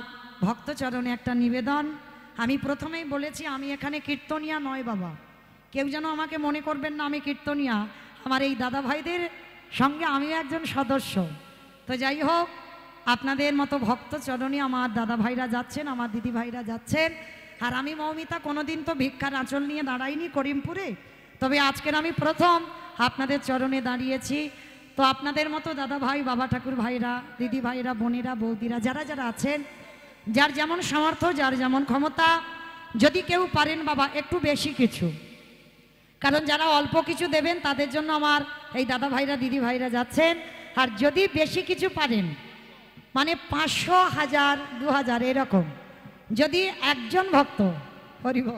ভক্তচরণে একটা নিবেদন। আমি প্রথমেই বলেছি আমি এখানে কীর্তনিয়া নয় বাবা, কেউ যেন আমাকে মনে করবেন না আমি কীর্তনিয়া। আমার এই দাদা ভাইদের সঙ্গে আমিও একজন সদস্য। তো যাই হোক, আপনাদের মতো ভক্ত চরণে আমার দাদা ভাইরা যাচ্ছেন, আমার দিদি ভাইরা যাচ্ছেন। আর আমি মৌমিতা কোনোদিন তো ভিক্ষার আঁচল নিয়ে দাঁড়াইনি করিমপুরে, তবে আজকের আমি প্রথম আপনাদের চরণে দাঁড়িয়েছি। তো আপনাদের মতো দাদা ভাই, বাবা ঠাকুর ভাইরা, দিদি ভাইরা, বোনেরা, বৌদিরা, যারা যারা আছেন, যার যেমন সামর্থ্য, যার যেমন ক্ষমতা, যদি কেউ পারেন বাবা একটু বেশি কিছু, কারণ যারা অল্প কিছু দেবেন তাদের জন্য আমার এই দাদা ভাইরা, দিদি ভাইরা যাচ্ছেন। আর যদি বেশি কিছু পারেন, মানে 500, 1000, 2000 এরকম, যদি একজন ভক্ত হরিব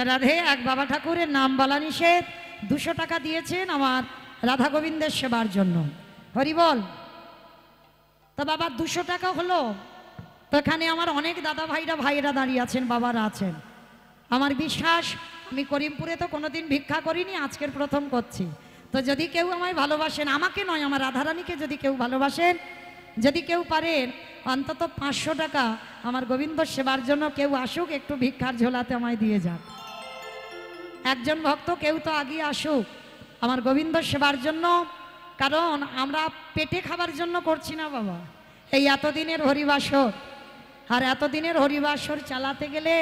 রাধে, এক বাবা ঠাকুরের নাম বলা নিষেধ, 200 টাকা দিয়েছেন আমার রাধা গোবিন্দের সেবার জন্য, হরিবল। তো বাবা 200 টাকা হলো, তো এখানে আমার অনেক দাদা ভাইরা, ভাইয়েরা দাঁড়িয়ে আছেন, বাবারা আছেন। আমার বিশ্বাস আমি করিমপুরে তো কোনোদিন ভিক্ষা করিনি, আজকের প্রথম করছি। তো যদি কেউ আমায় ভালোবাসেন, আমাকে নয় আমার রাধারানীকে যদি কেউ ভালোবাসেন, যদি কেউ পারেন অন্তত 500 টাকা আমার গোবিন্দ সেবার জন্য কেউ আসুক, একটু ভিক্ষার ঝোলাতে আমায় দিয়ে যাক। একজন ভক্ত কেউ তো আগে আসুক আমার গোবিন্দ সেবার জন্য, কারণ আমরা পেটে খাবার জন্য করছি না বাবা। এই এতদিনের হরিবাসর, আর এতদিনের হরিবাসর চালাতে গেলে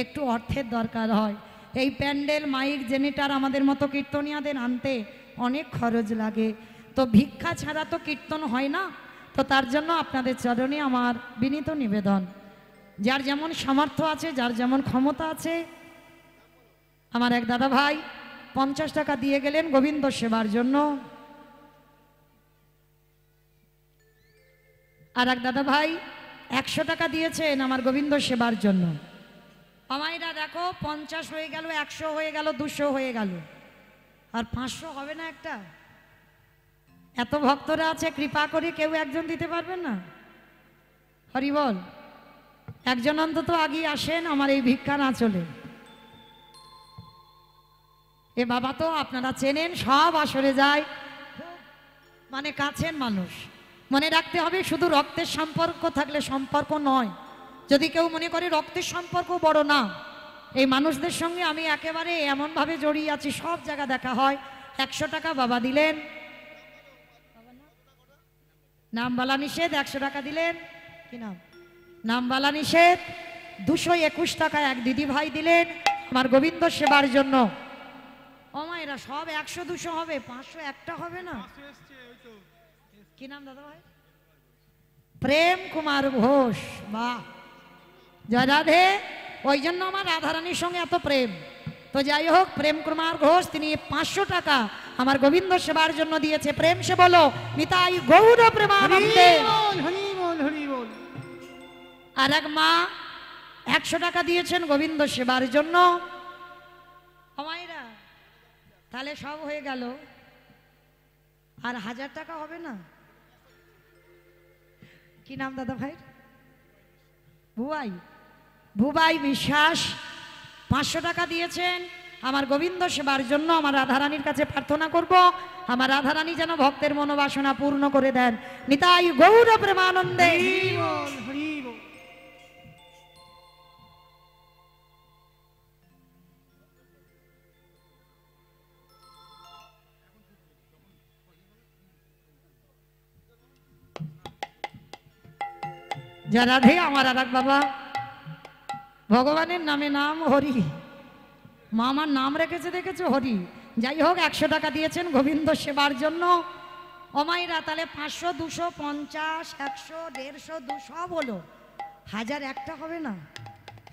একটু অর্থের দরকার হয়। এই প্যান্ডেল, মাইক, জেনেটার আমাদের মতো কীর্তনিয়াদের আনতে অনেক খরচ লাগে। তো ভিক্ষা ছাড়া তো কীর্তন হয় না। তো তার জন্য আপনাদের চরণে আমার বিনীত নিবেদন, যার যেমন সামর্থ্য আছে, যার যেমন ক্ষমতা আছে। আমার এক দাদা ভাই 50 টাকা দিয়ে গেলেন গোবিন্দ সেবার জন্য, আর এক দাদা ভাই 100 টাকা দিয়েছেন আমার গোবিন্দ সেবার জন্য। আমায়রা দেখো 50 হয়ে গেল, 100 হয়ে গেল, 200 হয়ে গেল, আর 500 হবে না একটা? এত ভক্তরা আছে, কৃপা করে কেউ একজন দিতে পারবেন না? হরি বল, একজন অন্তত আগে আসেন আমার এই ভিক্ষার আঁচলে। এ বাবা তো আপনারা চেনেন, সব আসরে যায়, মানে কাছের মানুষ। মনে রাখতে হবে শুধু রক্তের সম্পর্ক থাকলে সম্পর্ক নয়। যদি কেউ মনে করে রক্তের সম্পর্ক বড় না, এই মানুষদের সঙ্গে আমি একেবারে এমনভাবে জড়িয়ে আছি, সব জায়গা দেখা হয়। 100 টাকা বাবা দিলেন, নাম বলা নিষেধ, 100 টাকা দিলেন, কি নাম, নাম বলা নিষেধ। 221 টাকা এক দিদি ভাই দিলেন আমার গোবিন্দ সেবার জন্য। ও মা, এরা সব 100 200 হবে, 500 একটা হবে না? কি নাম দাদা ভাই? প্রেম কুমার ঘোষ। বাহ, জয় রাধে। ওই জন্য আমার রাধারানীর সঙ্গে এত প্রেম। তো যাই হোক, প্রেম কুমার ঘোষ তিনি 500 টাকা আমার গোবিন্দ সেবার জন্য দিয়েছে। প্রেম সে বলো নিতাই গৌর প্রেমানন্দে। আর এক মা 100 টাকা দিয়েছেন গোবিন্দ সেবার জন্য। আমায়রা তাহলে সব হয়ে গেল, আর 1000 টাকা হবে না? কি নাম দাদা ভাই? ভুবাই, ভুবাই বিশ্বাস 500 টাকা দিয়েছেন আমার গোবিন্দ সেবার জন্য। আমার রাধারানীর কাছে প্রার্থনা করব আমার রাধারানী যেন ভক্তের মনোবাসনা পূর্ণ করে দেন। নিতাই গৌর প্রেমানন্দে। যা রাধে। আমার আর এক বাবা, ভগবানের নামে নাম হরি, মা আমার নাম রেখেছে দেখেছো হরি। যাই হোক 100 টাকা দিয়েছেন গোবিন্দ সেবার জন্য। অমাইরা তাহলে 500 250 100 150 200 সব হলো, 1000 একটা হবে না?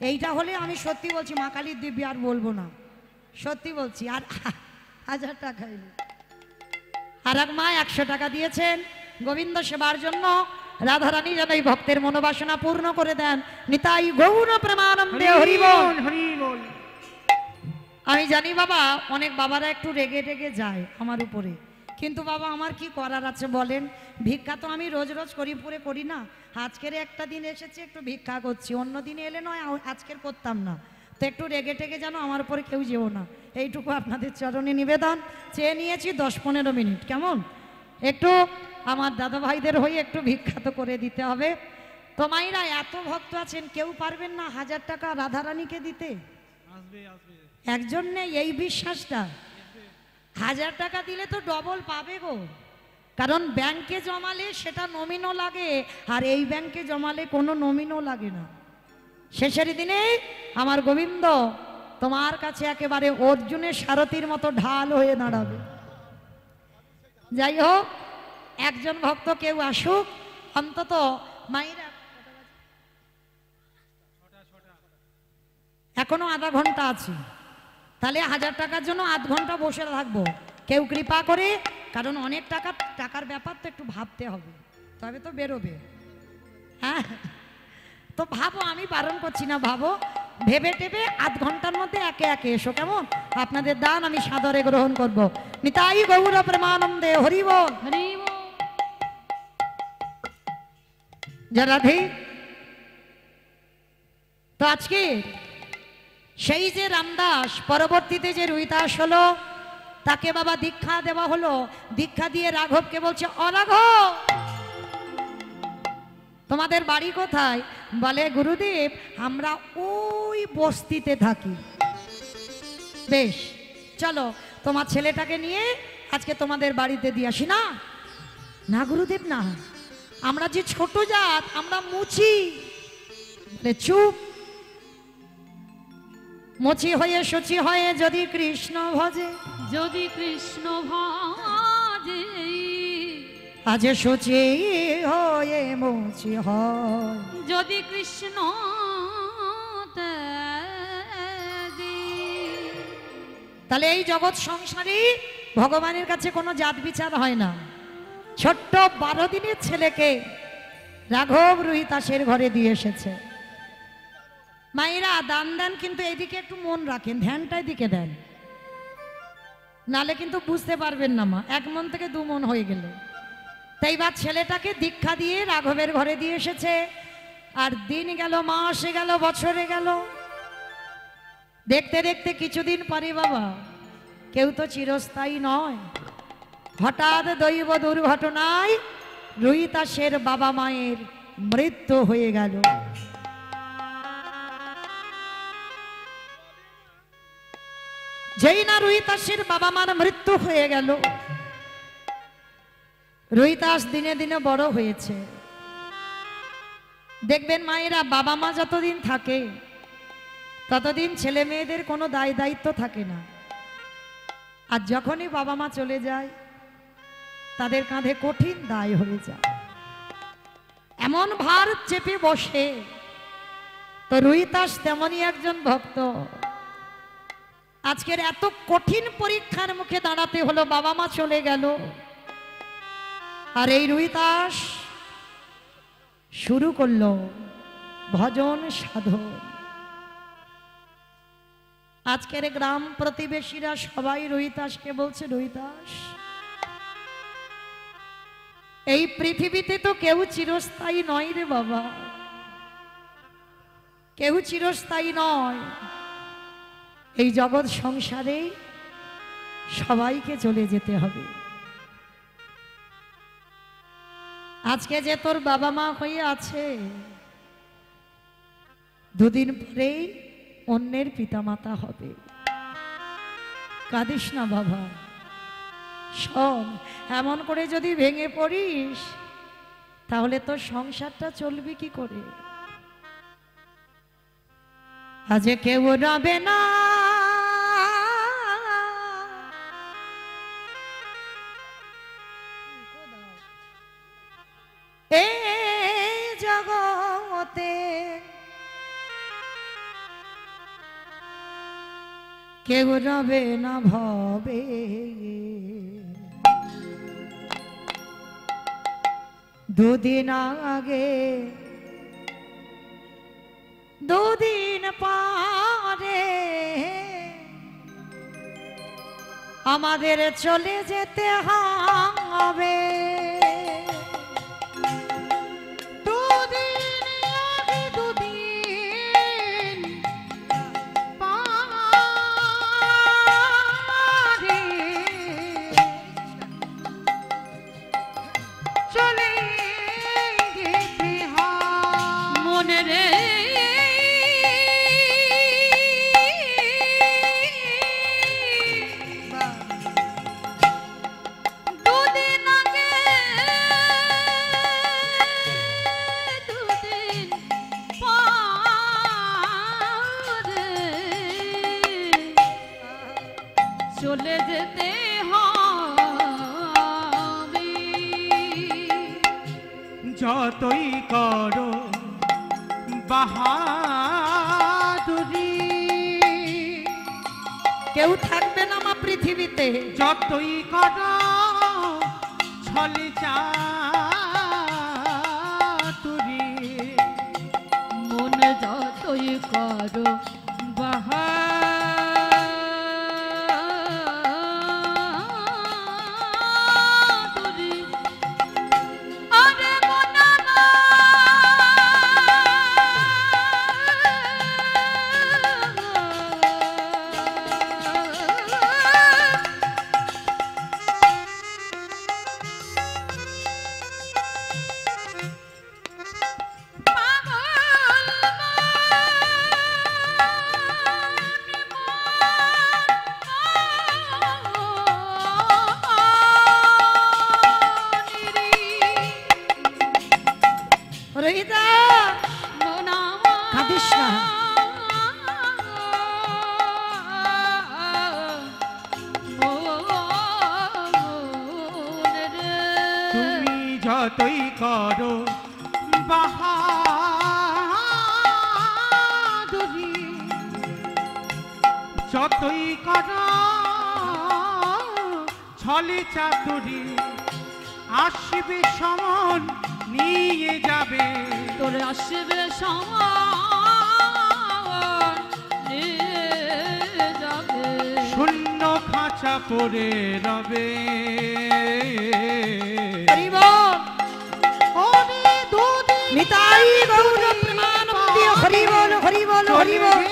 এইটা হলে আমি সত্যি বলছি মা কালীর দিব্যি আর বলবো না, সত্যি বলছি। আর 1000 টাকা এলো। আর এক মা 100 টাকা দিয়েছেন গোবিন্দ সেবার জন্য। রাধারানী যেন এই ভক্তের মনোবাসনা পূর্ণ করে দেন। নিতাই গৌর প্রেমানন্দে। হরি বল, হরি বল। আমি জানি বাবা অনেক বাবারা একটু রেগে রেগে যায় আমার উপরে, কিন্তু বাবা আমার কি করার আছে বলেন? ভিক্ষা তো আমি রোজ রোজ করিমপুরে করি না। আজকের একটা দিন এসেছি একটু ভিক্ষা করছি, অন্য দিনে এলে নয় আজকের করতাম না। তো একটু রেগে টেগে যেন আমার উপরে কেউ যেও না, এইটুকু আপনাদের চরণে নিবেদন। চেয়ে নিয়েছি 10-15 মিনিট, কেমন? একটু আমার দাদা ভাইদের হয়ে একটু ভিক্ষা তো করে দিতে হবে। তো মাইরা এত ভক্ত আছেন, কেউ পারবেন না 1000 টাকা রাধারানীকে দিতে? একজন নেই এই বিশ্বাসটা। 1000 টাকা দিলে তো ডবল পাবে গো, কারণ ব্যাংকে জমালে সেটা নমিনও লাগে, আর এই ব্যাংকে জমালে কোনো নমিনও লাগে না। শেষের দিনে আমার গোবিন্দ তোমার কাছে একেবারে অর্জুনের সারথীর মতো ঢাল হয়ে দাঁড়াবে। যাই হোক, একজন ভক্ত কেউ আসুক, অন্তত মায়েরা এখনো আধা ঘন্টা আছে, তাহলে 1000 টাকার জন্য আধ ঘন্টা বসে থাকবো। কেউ কৃপা করে, কারণ অনেক টাকার ব্যাপার তো একটু ভাবতে হবে, তবে তো বেরোবে। হ্যাঁ, তো ভাবো, আমি বারণ করছি না, ভাবো, ভেবে টেবে আধ ঘন্টার মধ্যে একে একে এসো, কেমন? আপনাদের দান আমি সাদরে গ্রহণ করব। নিতাই গৌর প্রেমানন্দে হরি বল। হরি বল। জয় রাধে। তো আজকে সেই যে রামদাস, পরবর্তীতে যে রুইদাস হলো, তাকে বাবা দীক্ষা দেওয়া হলো। দীক্ষা দিয়ে রাঘবকে বলছে, অরাঘব তোমাদের বাড়ি কোথায়? বলে, গুরুদেব আমরা ওই বস্তিতে থাকি। বেশ, চলো তোমার ছেলেটাকে নিয়ে আজকে তোমাদের বাড়িতে দিয়ে আসি। না না গুরুদেব, না, আমরা যে ছোট জাত, আমরা মুচি। বলে, চুপ, মুচি হয়ে শুচি হয়ে যদি কৃষ্ণ ভজে, যদি কৃষ্ণ ভজে, আজ শুচি হয়ে মুচি হয়, যদি কৃষ্ণ তেজে। তাহলে এই জগৎ সংসারে ভগবানের কাছে কোনো জাত বিচার হয় না। ছোট্ট 12 দিনের ছেলেকে রাঘব রুহিতাসের ঘরে দিয়ে এসেছে। মায়েরা দান দেন, কিন্তু এইদিকে একটু মন রাখেন, ধ্যানটা এদিকে দেন, নালে কিন্তু বুঝতে পারবেন না মা, 1 মন থেকে 2 মন হয়ে গেল। তাই বা ছেলেটাকে দীক্ষা দিয়ে রাঘবের ঘরে দিয়ে এসেছে। আর দিন গেল, মাসে গেল, বছরে গেল, দেখতে দেখতে কিছুদিন পরে বাবা, কেউ তো চিরস্থায়ী নয়, হঠাৎ দৈব দুর্ঘটনায় রুহিতাসের বাবা মায়ের মৃত্যু হয়ে গেল। যেই না রুহিতাসের বাবা মার মৃত্যু হয়ে গেল, রুহিতাস দিনে দিনে বড় হয়েছে। দেখবেন মায়েরা, বাবা মা যতদিন থাকে ততদিন ছেলে মেয়েদের কোনো দায় দায়িত্ব থাকে না। আর যখনই বাবা মা চলে যায়, তাদের কাঁধে কঠিন দায় হয়ে যায়, এমন ভার চেপে বসে। তো রুহিতাস তেমনই একজন ভক্ত। আজকের এত কঠিন পরীক্ষার মুখে দাঁড়াতে হলো, বাবা মা চলে গেল, আর এই রুহিতাস শুরু করলো ভজন সাধন। আজকের গ্রাম প্রতিবেশীরা সবাই রুহিতাসকে বলছে, রুহিতাস, এই পৃথিবীতে তো কেউ চিরস্থায়ী নয় রে বাবা, কেউ চিরস্থায়ী নয়। এই জগৎ সংসারে সবাইকে চলে যেতে হবে। আজকে যে তোর বাবা মা হয়ে আছে, 2 দিন পরেই অন্যের পিতামাতা হবে। কাঁদিস না বাবা, শোন, এমন করে যদি ভেঙে পড়িস তাহলে তোর সংসারটা চলবে কি করে? আজ কেউ রবে না, এ জগতে কেউ রবে না ভবে। দুদিন আগে, দুদিন পরে আমাদের চলে যেতে হবে। যতই করো বাহাদুরি, কেউ থাকবে না মা পৃথিবীতে। যতই করো ছলে চাতুরি, মন যতই করো বাহাদুরি, আরে মন রোহিতা কাঁদিস না। তুমি যতই করো বাহাদুরি, যতই করো ছলে চাতুরি, আসবে সমন নিয়ে যাবে, তোরে আসবে সময় নিয়ে যাবে, শূন্য খাঁচা পড়ে রবে। হরি বল, নিতাই গৌর প্রেমানন্দে হরি বল, হরি বল, হরি বল।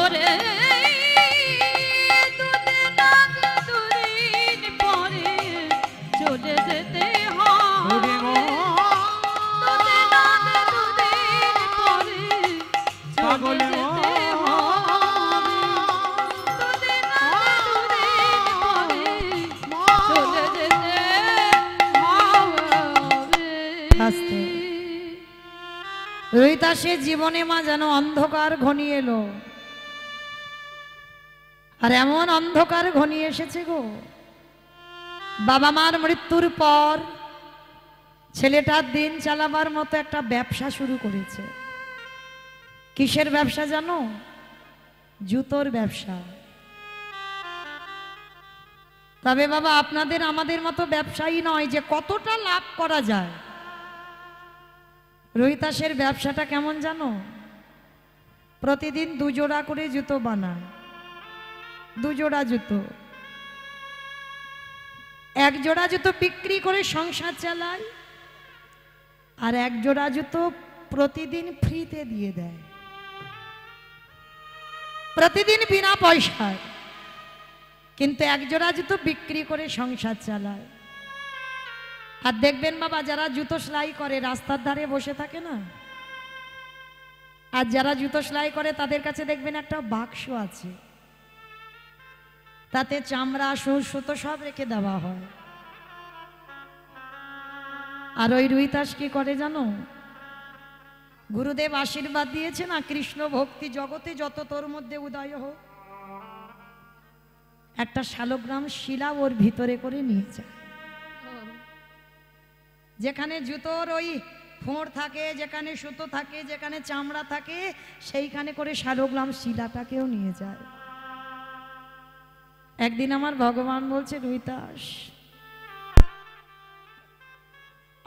ওরে দুদিন আগে দুদিন পরে চলে যেতে হয়, দুদিন আগে দুদিন পরে চলে যেতে হবে, দুদিন আগে দুদিন পরে চলে যেতে হবে। আস্তে। রোহিতা সে জীবনে মা যেন অন্ধকার ঘনিয়ে এলো, আর এমন অন্ধকার ঘনিয়ে এসেছে গো, বাবা মার মৃত্যুর পর ছেলেটার দিন চালাবার মতো একটা ব্যবসা শুরু করেছে। কিসের ব্যবসা জানো? জুতোর ব্যবসা। তবে বাবা আপনাদের আমাদের মতো ব্যবসায়ী নয় যে কতটা লাভ করা যায়। রোহিতাসের ব্যবসাটা কেমন জানো? প্রতিদিন 2 জোড়া করে জুতো বানায়, 2 জোড়া জুতো, 1 জোড়া জুতো বিক্রি করে সংসার চালায়, আর 1 জোড়া জুতো প্রতিদিন ফ্রিতে দিয়ে দেয়, প্রতিদিন বিনা পয়সায়, কিন্তু 1 জোড়া জুতো বিক্রি করে সংসার চালায়। আর দেখবেন বাবা যারা জুতো সেলাই করে রাস্তার ধারে বসে থাকে না, আর যারা জুতো সেলাই করে তাদের কাছে দেখবেন একটা বাক্স আছে, তাতে চামড়া সুতো সব রেখে দেওয়া হয়। আর ওই রুহিতাস কি করে জানো? গুরুদেব আশীর্বাদ দিয়েছে না, কৃষ্ণ ভক্তি জগতে যত তোর মধ্যে উদয় হোক, একটা শালগ্রাম শিলা ওর ভিতরে করে নিয়ে যায়। যেখানে জুতোর ওই ফোঁড় থাকে, যেখানে সুতো থাকে, যেখানে চামড়া থাকে, সেইখানে করে শালগ্রাম শিলাটাকেও নিয়ে যায়। একদিন আমার ভগবান বলছে, রুহিতাস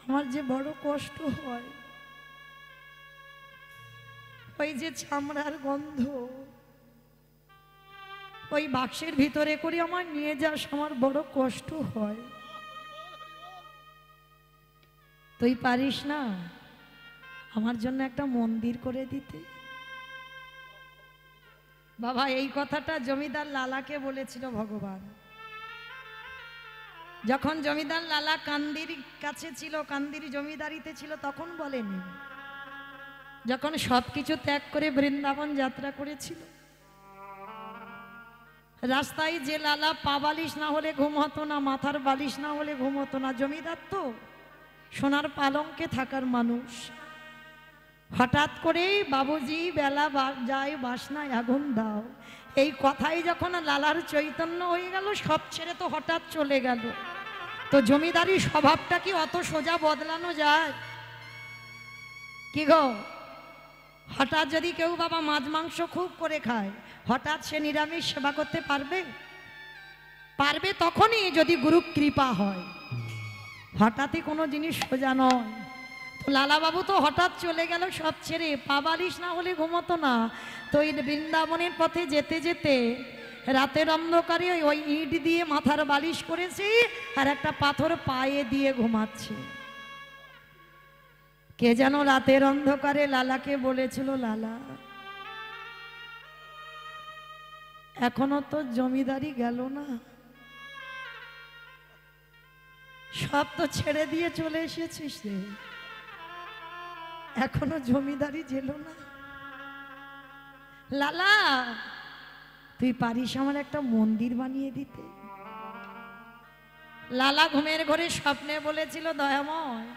আমার যে বড় কষ্ট হয়, ওই যে চামড়ার গন্ধ ওই বাক্সের ভিতরে করে আমার নিয়ে যাস, আমার বড় কষ্ট হয়, তুই পারিস না আমার জন্য একটা মন্দির করে দিতে? বাবা এই কথাটা জমিদার লালাকে বলেছিল ভগবান। যখন জমিদার লালা কান্দির কাছে ছিল, কান্দির জমিদারিতে ছিল, তখন বলেনি। যখন সবকিছু ত্যাগ করে বৃন্দাবন যাত্রা করেছিল, রাস্তায় যে লালা পা বালিশ না হলে ঘুম হতো না, মাথার বালিশ না হলে ঘুম হতো না। জমিদার তো সোনার পালঙ্কে থাকার মানুষ। হঠাৎ করেই বাবুজি বেলা যায় বাসনায় আগুন দাও, এই কথাই যখন লালার চৈতন্য হয়ে গেল, সব ছেড়ে তো হঠাৎ চলে গেল। তো জমিদারি স্বভাবটা কি অত সোজা বদলানো যায়? কি গো, হঠাৎ যদি কেউ বাবা মাছ মাংস খুব করে খায়, হঠাৎ সে নিরামিষ সেবা করতে পারবে? পারবে তখনই যদি গুরু কৃপা হয়। হঠাৎই কোনো জিনিস সোজা নয়। তো লালাবাবু তো হঠাৎ চলে গেল সব ছেড়ে, পা বালিশ না হলে ঘুমতো না। তো এই বৃন্দাবনের পথে যেতে যেতে রাতের অন্ধকারে ওই ইট দিয়ে মাথার বালিশ করেছে আর একটা পাথর পায়ে দিয়ে ঘুমাচ্ছে। কে যেন রাতের অন্ধকারে লালাকে বলেছিল, লালা এখনো তো জমিদারি গেল না, সব তো ছেড়ে দিয়ে চলে এসেছিস রে, এখনো জমিদারি গেল না। লালা তুই পারিস আমার একটা মন্দির বানিয়ে দিতে? লালা ঘুমের ঘরে স্বপ্নে বলেছিল, দয়াময়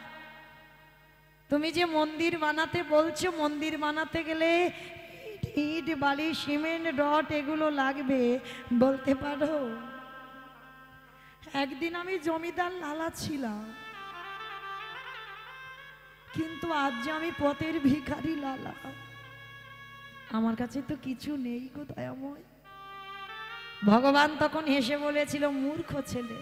তুমি যে মন্দির বানাতে বলছো, মন্দির বানাতে গেলে ইট বালি সিমেন্ট রড এগুলো লাগবে, বলতে পারো একদিন আমি জমিদার লালা ছিলাম, কিন্তু আজ যে আমি পথের ভিখারি লালা, আমার কাছে তো কিছু নেই গো দয়াময়। ভগবান তখন হেসে বলেছিল, মূর্খ ছেলে,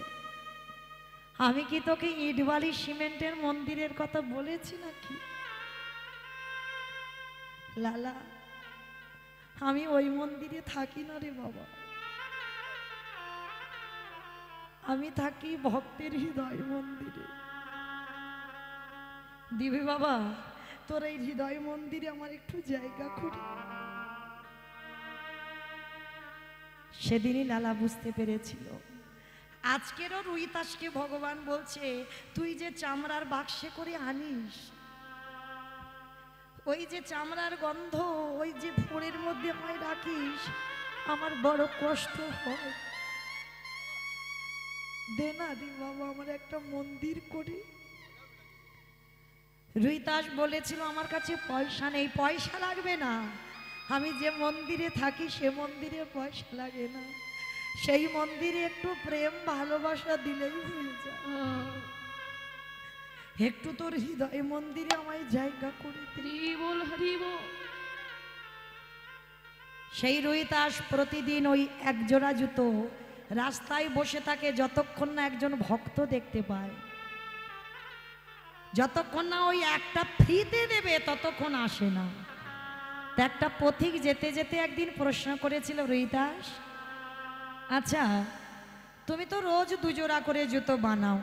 আমি কি তোকে ইট বালি সিমেন্টের মন্দিরের কথা বলেছি নাকি? লালা আমি ওই মন্দিরে থাকি না রে বাবা, আমি থাকি ভক্তের হৃদয় মন্দিরে। দিবি বাবা তোর এই হৃদয় মন্দিরে আমার একটু জায়গা করে। সেদিনই লালা বুঝতে পেরেছিল, আজকেরও রুইতাসকে ভগবান বলছে, তুই যে চামড়ার বাক্সে করে আনিস, ওই যে চামড়ার গন্ধ ওই যে ফোড়ের মধ্যে আমায় রাখিস, আমার বড় কষ্ট হয়, দে না রে বাবা আমার একটা মন্দির করে। রুইতাস বলেছিল, আমার কাছে পয়সা নেই। পয়সা লাগবে না, আমি যে মন্দিরে থাকি সে মন্দিরে পয়সা লাগে না, সেই মন্দিরে একটু প্রেম ভালোবাসা দিলেই হয়ে যায়। একটু তোর হৃদয় মন্দিরে আমায় জায়গা করে হরিবোল হরিবোল। সেই রুইতাস প্রতিদিন ওই এক জোড়া জুতো রাস্তায় বসে থাকে, যতক্ষণ না একজন ভক্ত দেখতে পায়, যতক্ষণ না ওই একটা ফ্রিতে দেবে ততক্ষণ আসে না। তা একটা পথিক যেতে যেতে একদিন প্রশ্ন করেছিল, রুইতাস আচ্ছা তুমি তো রোজ দুজোড়া করে জুতো বানাও,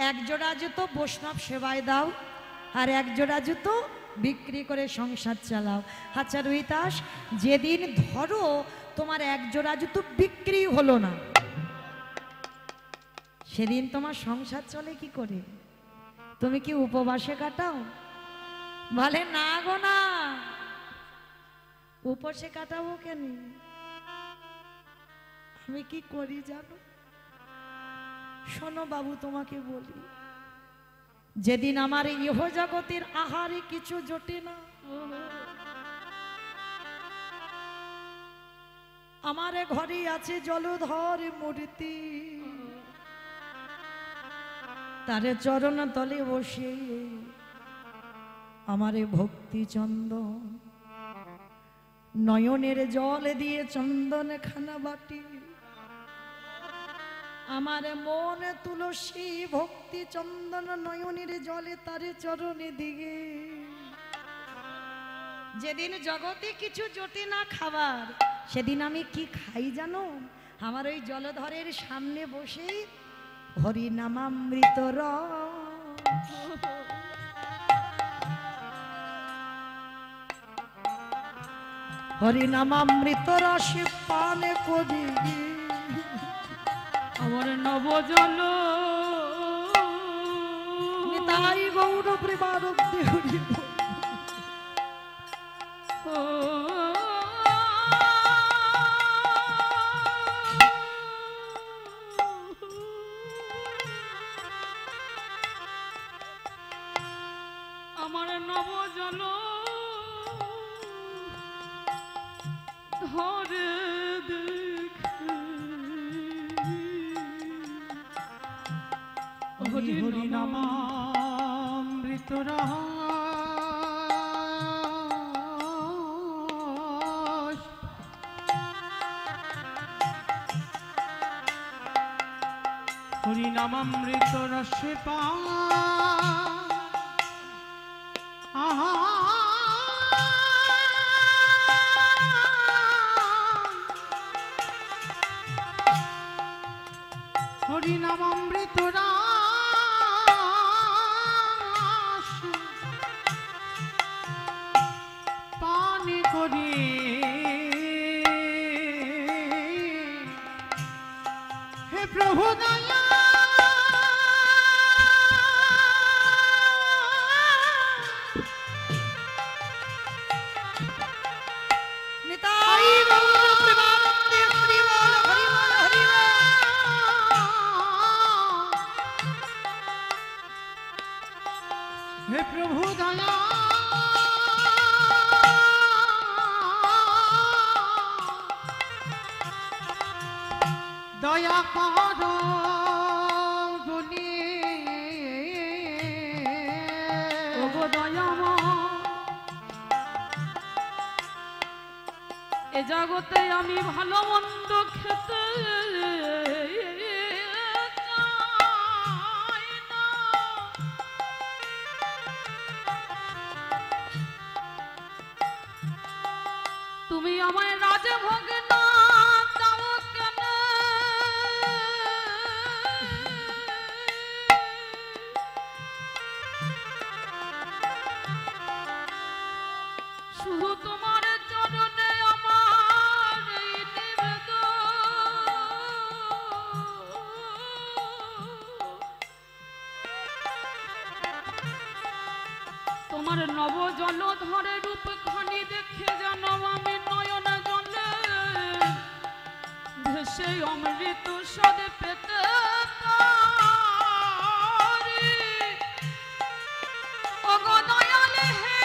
এক জোড়া জুতো বৈষ্ণব সেবায় দাও আর এক জোড়া জুতো বিক্রি করে সংসার চালাও। আচ্ছা রুইতাস, যেদিন ধরো তোমার এক জোড়া জুতো বিক্রি হলো না, সেদিন তোমার সংসার চলে কি করে? তুমি কি উপবাসে কাটাও? বলে না গো না, উপসে কাটাবো কেন, আমি কি করি জানো? শোনো বাবু তোমাকে বলি, যেদিন আমার ইহ জগতের আহারে কিছু জোটে না, আমার ঘরে আছে জলধর মূর্তি, তারে চরণ তলে বসে আমারে ভক্তি চন্দন নয়নের জল দিয়ে চন্দন খানা বাটি, আমার মন তুলসী ভক্তি চন্দন নয়নের জলে তারে চরণে দিগে। যেদিন জগতে কিছু জোটে না খাবার, সেদিন আমি কি খাই জানো? আমার ওই জলধরের সামনে বসে হরি নামামৃত রস, হরি নামামৃত রস পান করি আমার নবজল নিতাই গৌর প্রেমানন্দে হরি আমার নবজল ধরে দেখে যিনি হরি নামামৃত রস হরি নামামৃত রসে হরি নামামৃত রস পান করে হে প্রভু দয়া নিতাই গৌর প্রেমানন্দে হরি বল হরি বল হরি বল। হে প্রভু দয়া দয়া কর গুণী ওগো দয়াময়, এ জগতে আমি ভালো মন্দ খেতে চাই না। তুমি আমায় রাজভোগ না দাও কেন? শুধু তোমার চরণে আমার এই নিবেদন। তোমার নব জলধরে রূপ খানি দেখে জানো আমি নয়ন জলে ভেসে অমৃত স্বাদ পেতে পারি। ওগো দয়াল হে,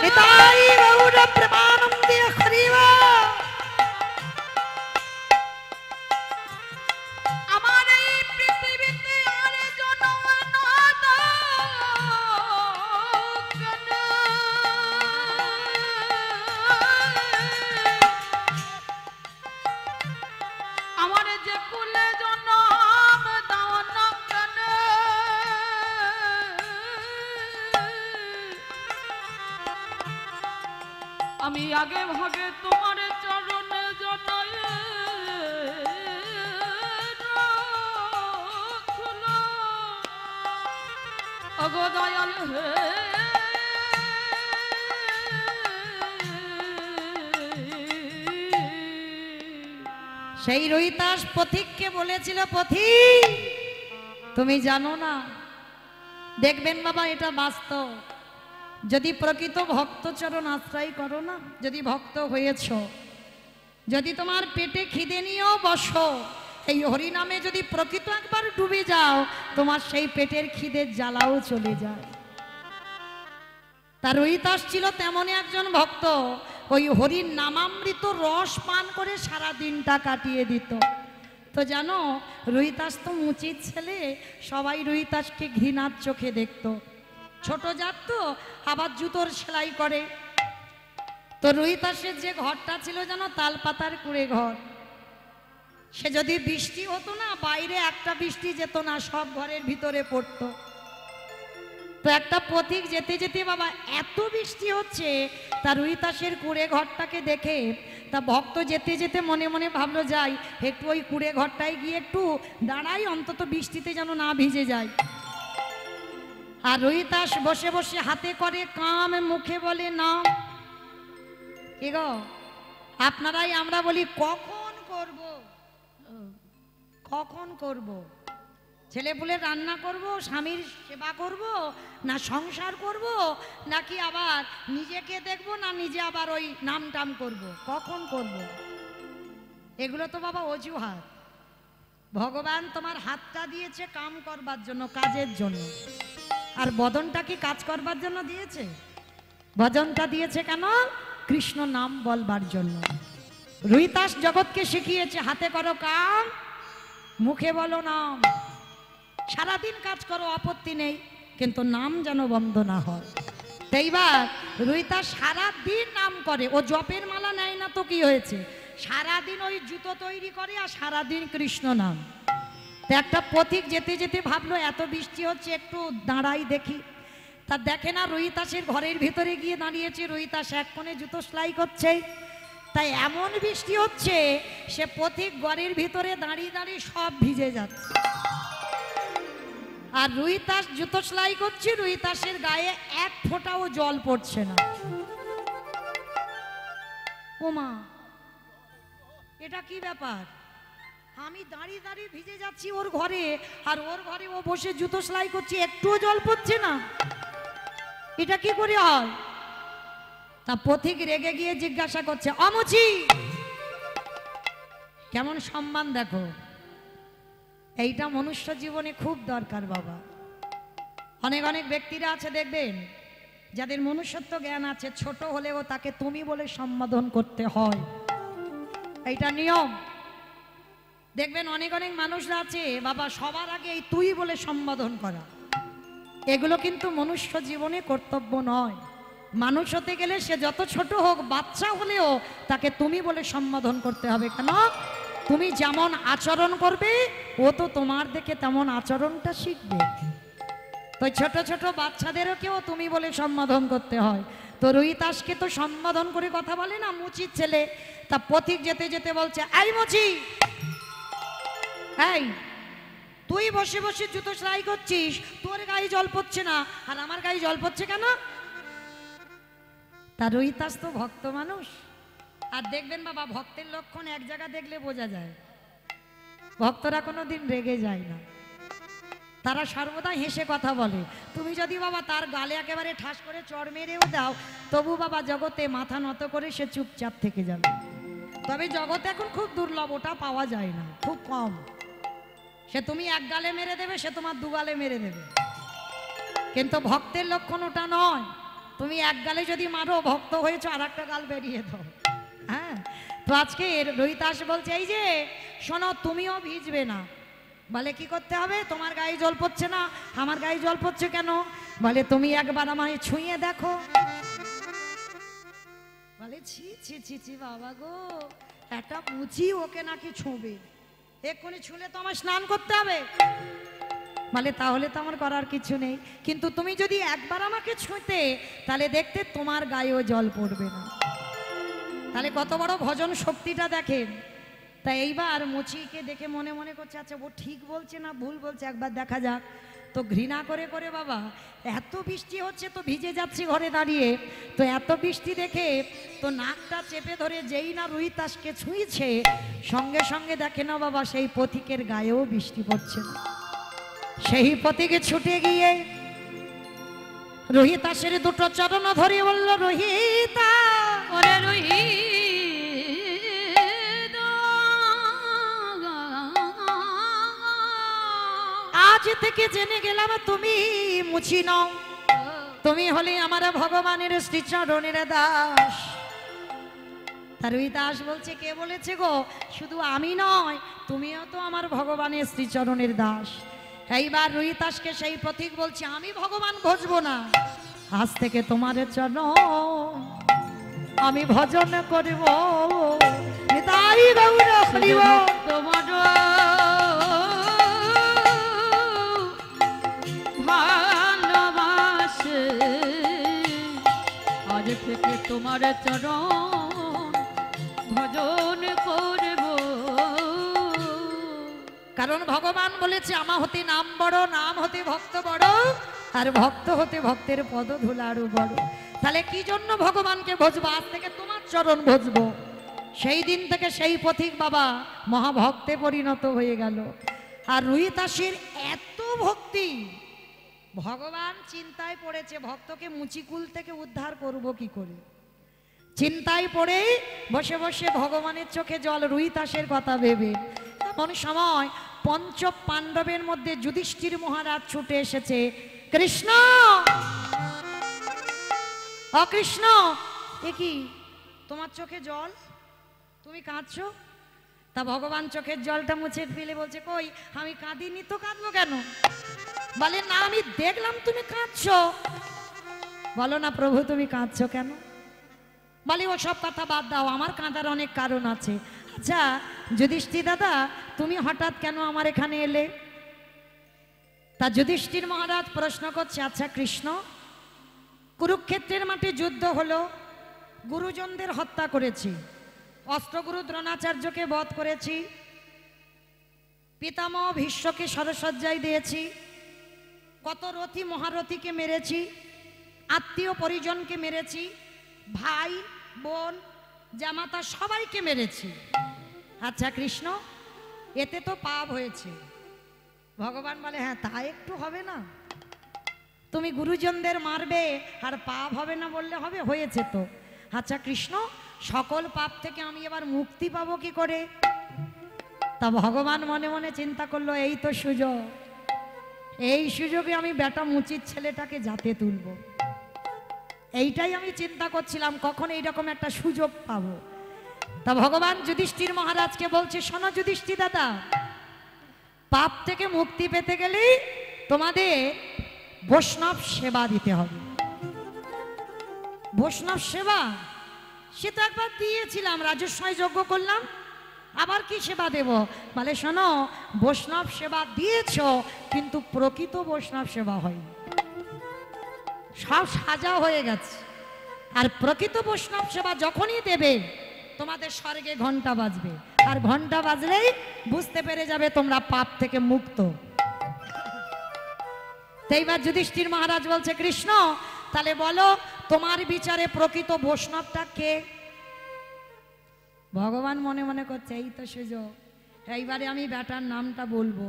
নিতাই গৌর প্রেমানন্দে হরি বল। আমার এই পৃথিবীতে আর জন্ম না দাও কেন? আমার যে কুলে জন্ম দাও না কেন? আমি আগে ভাগে তোমার চরণে জনাই রাখলো। ওগো দয়াল হে, সেই রহিতাস পথিককে বলেছিল, পথিক তুমি জানো না, দেখবেন বাবা এটা বাস্তব, যদি প্রকৃত ভক্তচরণ আশ্রয় করো না, যদি ভক্ত হয়েছ, যদি তোমার পেটে খিদে নিয়েও বসো, এই হরিনামে যদি প্রকৃত একবার ডুবে যাও, তোমার সেই পেটের খিদের জ্বালাও চলে যায়। তার রহিতাস ছিল তেমনই একজন ভক্ত, ওই হরির নামামৃত রস পান করে সারা দিনটা কাটিয়ে দিত। তো জানো রহিতাস তো মুচির ছেলে, সবাই রহিতাসকে ঘৃণার চোখে দেখত, ছোট জাত তো, আবার জুতোর সেলাই করে। তো রহিতাসের যে ঘরটা ছিল জানো, তালপাতার কুড়ে ঘর, সে যদি বৃষ্টি হতো না, বাইরে একটা বৃষ্টি যেত না, সব ঘরের ভিতরে পড়তো। তো একটা পথিক যেতে যেতে বাবা এত বৃষ্টি হচ্ছে, তার রহিতাসের কুড়ে ঘরটাকে দেখে তা ভক্ত যেতে যেতে মনে মনে ভাবলো, যাই একটু ওই কুড়ে ঘরটায় গিয়ে একটু দাঁড়াই, অন্তত বৃষ্টিতে যেন না ভিজে যায়। আর রহিতাস বসে বসে হাতে করে কাম, মুখে বলে নাম। কি গো আপনারাই আমরা বলি কখন করব, কখন করব, ছেলেপুলে রান্না করব, স্বামীর সেবা করব, না সংসার করব, নাকি আবার নিজেকে দেখব, না নিজে আবার ওই নাম টাম করব, কখন করব? এগুলো তো বাবা অজুহাত। ভগবান তোমার হাতটা দিয়েছে কাম করবার জন্য, কাজের জন্য, আর বদনটা কি কাজ করবার জন্য দিয়েছে? ভজনটা দিয়েছে কেন? কৃষ্ণ নাম বলবার জন্য। রহিতাস জগৎকে শিখিয়েছে হাতে করো কাম, মুখে বলো নাম, সারাদিন কাজ করো আপত্তি নেই, কিন্তু নাম যেন বন্ধ না হয়। এইবার রুইতা সারাদিন নাম করে, ও জপের মালা নেয় না তো কি হয়েছে, সারাদিন ওই জুতো তৈরি করে আর সারাদিন কৃষ্ণ নাম। তো একটা পথিক যেতে যেতে ভাবলো এত বৃষ্টি হচ্ছে একটু দাঁড়াই দেখি। তা দেখে না রুইতাসের ঘরের ভিতরে গিয়ে দাঁড়িয়েছে, রুইতাস এক কোণে জুতো সেলাই করছে। তাই এমন বৃষ্টি হচ্ছে সে পথিক ঘরের ভিতরে দাঁড়িয়ে দাঁড়িয়ে সব ভিজে যাচ্ছে। আর রুইতাস জুতো সেলাই করছে, রুইতাসের গায়ে এক ফোঁটাও জল পড়ছে না। ওমা, এটা কি ব্যাপার, আমি দাঁড়িয়ে দাঁড়িয়ে ভিজে যাচ্ছি ওর ঘরে, আর ওর ঘরে ও বসে জুতো সেলাই করছে, একটুও জল পড়ছে না, এটা কি করে হয়? তা পথিক রেগে গিয়ে জিজ্ঞাসা করছে, অমুচি কেমন সম্মান দেখো। এইটা মনুষ্য জীবনে খুব দরকার বাবা। অনেক অনেক ব্যক্তিরা আছে দেখবেন যাদের মনুষ্যত্ব জ্ঞান আছে, ছোট হলেও তাকে তুমি বলে সম্বোধন করতে হয়, এইটা নিয়ম। দেখবেন অনেক অনেক মানুষরা আছে বাবা সবার আগে এই তুই বলে সম্বোধন করা, এগুলো কিন্তু মনুষ্য জীবনে কর্তব্য নয়। মানুষ হতে গেলে সে যত ছোট হোক, বাচ্চা হলেও তাকে তুমি বলে সম্বোধন করতে হবে। কেন? তুমি যেমন আচরণ করবে ও তো তোমার দেখে তেমন আচরণটা শিখবে। তো ছোট ছোট বাচ্চাদেরও কেউ তুমি বলে সম্বোধন করতে হয়। তো রুইতাসকে তো সম্বোধন করে কথা বলে না, মুচির ছেলে। তা পথিক যেতে যেতে বলছে, এই মুচি, এই তুই বসে বসে জুতো সেলাই করছিস, তোর গায়ে জল পড়ছে না আর আমার গায়ে জল পড়ছে কেন? তা রুইতাস তো ভক্ত মানুষ, আর দেখবেন বাবা ভক্তের লক্ষণ এক জায়গা দেখলে বোঝা যায়। ভক্তরা কোনোদিন রেগে যায় না, তারা সর্বদা হেসে কথা বলে। তুমি যদি বাবা তার গালে একেবারে ঠাস করে চড় মেরেও দাও, তবু বাবা জগতে মাথা নত করে সে চুপচাপ থেকে যাবে। তবে জগতে এখন খুব দুর্লভ, ওটা পাওয়া যায় না, খুব কম। সে তুমি এক গালে মেরে দেবে, সে তোমার দু গালে মেরে দেবে, কিন্তু ভক্তের লক্ষণ ওটা নয়। তুমি এক গালে যদি মারো, ভক্ত হয়েছো, আর একটা গাল বেরিয়ে দাও। হ্যাঁ, তো আজকে রুইতাস বলছে, এই যে শোনো, তুমিও ভিজবে না। বলে কি করতে হবে? তোমার গায়ে জল পড়ছে না, আমার গায়ে জল পড়ছে কেন? বলে তুমি একবার আমায় ছুঁয়ে দেখো। বলে ছি ছি ছি ছি বাবা গো, একটা মুচি ওকে নাকি ছুঁবে, এক্ষুনি ছুঁলে তো আমার স্নান করতে হবে। বলে তাহলে তো আমার করার কিছু নেই, কিন্তু তুমি যদি একবার আমাকে ছুঁতে, তাহলে দেখতে তোমার গায়েও জল পড়বে না। তাহলে কত বড় ভজন শক্তিটা দেখেন। তাই এইবার মুচিকে দেখে মনে মনে করছে, আচ্ছা ও ঠিক বলছে না ভুল বলছে, একবার দেখা যাক। তো ঘৃণা করে করে বাবা, এত বৃষ্টি হচ্ছে তো ভিজে যাচ্ছি ঘরে দাঁড়িয়ে, তো এত বৃষ্টি দেখে তো নাকটা চেপে ধরে যেই না রুইতাসকে ছুঁইছে, সঙ্গে সঙ্গে দেখে না বাবা সেই পথিকের গায়েও বৃষ্টি পড়ছে না। সেই পথিকে ছুটে গিয়ে রুহিতাসের দুটো চরণ ধরে বলল, রুহিতা, ওরে রুহিত, আজ থেকে জেনে গেলাম তুমি মুচি নও, তুমি হলে আমার ভগবানের শ্রীচরণের দাস। তার ওই দাস বলছে, কে বলেছে গো? শুধু আমি নয়, তুমিও তো আমার ভগবানের শ্রীচরণের দাস। এইবার রুইতাসকে সেই পথিক বলছে, আমি ভগবান ভজবো না, আজ থেকে তোমার চরণ আমি ভজন করব। নিতাই গৌর হরি বল। তোমার ভালোবাসে আজ থেকে তোমার চরণ ভজন করব। কারণ ভগবান বলেছে, আমা হতে নাম বড়, নাম হতে ভক্ত বড়, আর ভক্ত হতে ভক্তের পদ ধুলা আরো বড়। তাহলে কি জন্য ভগবানকে ভজবো? আজ থেকে তোমার চরণ ভজবো। সেই দিন থেকে সেই পথিক বাবা মহাভক্তে পরিণত হয়ে গেল। আর রুইতাসের এত ভক্তি, ভগবান চিন্তায় পড়েছে ভক্তকে মুচিকুল থেকে উদ্ধার করব কি করে। চিন্তায় পড়ে বসে বসে ভগবানের চোখে জল, রুইতাসের কথা ভেবে। এমন সময় পঞ্চ পাণ্ডবের মধ্যে যুধিষ্ঠির মহারাজ ছুটে এসেছে। কৃষ্ণ, অকৃষ্ণ, এ কি তোমার চোখে জল, তুমি কাঁদছো? তা ভগবান চোখের জলটা মুছে ফেলে বলছে, কই আমি কাঁদিনি তো, কাঁদবো কেন? বলে না, আমি দেখলাম তুমি কাঁদছো। বলো না প্রভু তুমি কাঁদছো কেন? বলে ওসব কথা বাদ দাও, আমার কাঁদার অনেক কারণ আছে। আচ্ছা যুধিষ্ঠির দাদা, তুমি হঠাৎ কেন আমার এখানে এলে? তা যুধিষ্ঠির মহারাজ প্রশ্ন করছে, আচ্ছা কৃষ্ণ, কুরুক্ষেত্রের মাঠে যুদ্ধ হলো, গুরুজনদের হত্যা করেছি, অস্ত্রগুরু দ্রোণাচার্যকে বধ করেছি, পিতামহ ভীষ্মকে সরসজ্জায় দিয়েছি, কত রথী মহারথীকে মেরেছি, আত্মীয় পরিজনকে মেরেছি, ভাই বোন জামাতা সবাইকে মেরেছি। আচ্ছা কৃষ্ণ, এতে তো পাপ হয়েছে। ভগবান বলে, হ্যাঁ তা একটু হবে না? তুমি গুরুজনদের মারবে আর পাপ হবে না বললে হবে? হয়েছে তো। আচ্ছা কৃষ্ণ, সকল পাপ থেকে আমি এবার মুক্তি পাবো কি করে? তা ভগবান মনে মনে চিন্তা করলো, এই তো সুযোগ, এই সুযোগে আমি বেটা মুচির ছেলেটাকে যাতে তুলবো। এইটাই আমি চিন্তা করছিলাম, কখন এইরকম একটা সুযোগ পাবো। তা ভগবান যুধিষ্ঠির মহারাজকে বলছে, শোনো যুধিষ্ঠির দাদা, পাপ থেকে মুক্তি পেতে গেলে তোমাদের বৈষ্ণব সেবা দিতে হবে। বৈষ্ণব সেবা সে তো একবার দিয়েছিলাম, রাজস্বয় যজ্ঞ করলাম, আবার কি সেবা দেব? বলে শোনো, বৈষ্ণব সেবা দিয়েছ কিন্তু প্রকৃত বৈষ্ণব সেবা হয়নি, সব সাজা হয়ে গেছে। আর প্রকৃত বৈষ্ণব সেবা যখনই দেবে তোমাদের স্বর্গে ঘন্টা বাজবে, আর ঘন্টা বাজলেই বুঝতে পেরে যাবে তোমরা পাপ থেকে মুক্ত। এইবার যুধিষ্ঠির মহারাজ বলছে, কৃষ্ণ তাহলে বলো তোমার বিচারে প্রকৃত বৈষ্ণবটা কে? ভগবান মনে মনে করছে, এই তো সুযোগ, এইবারে আমি বেটার নামটা বলবো,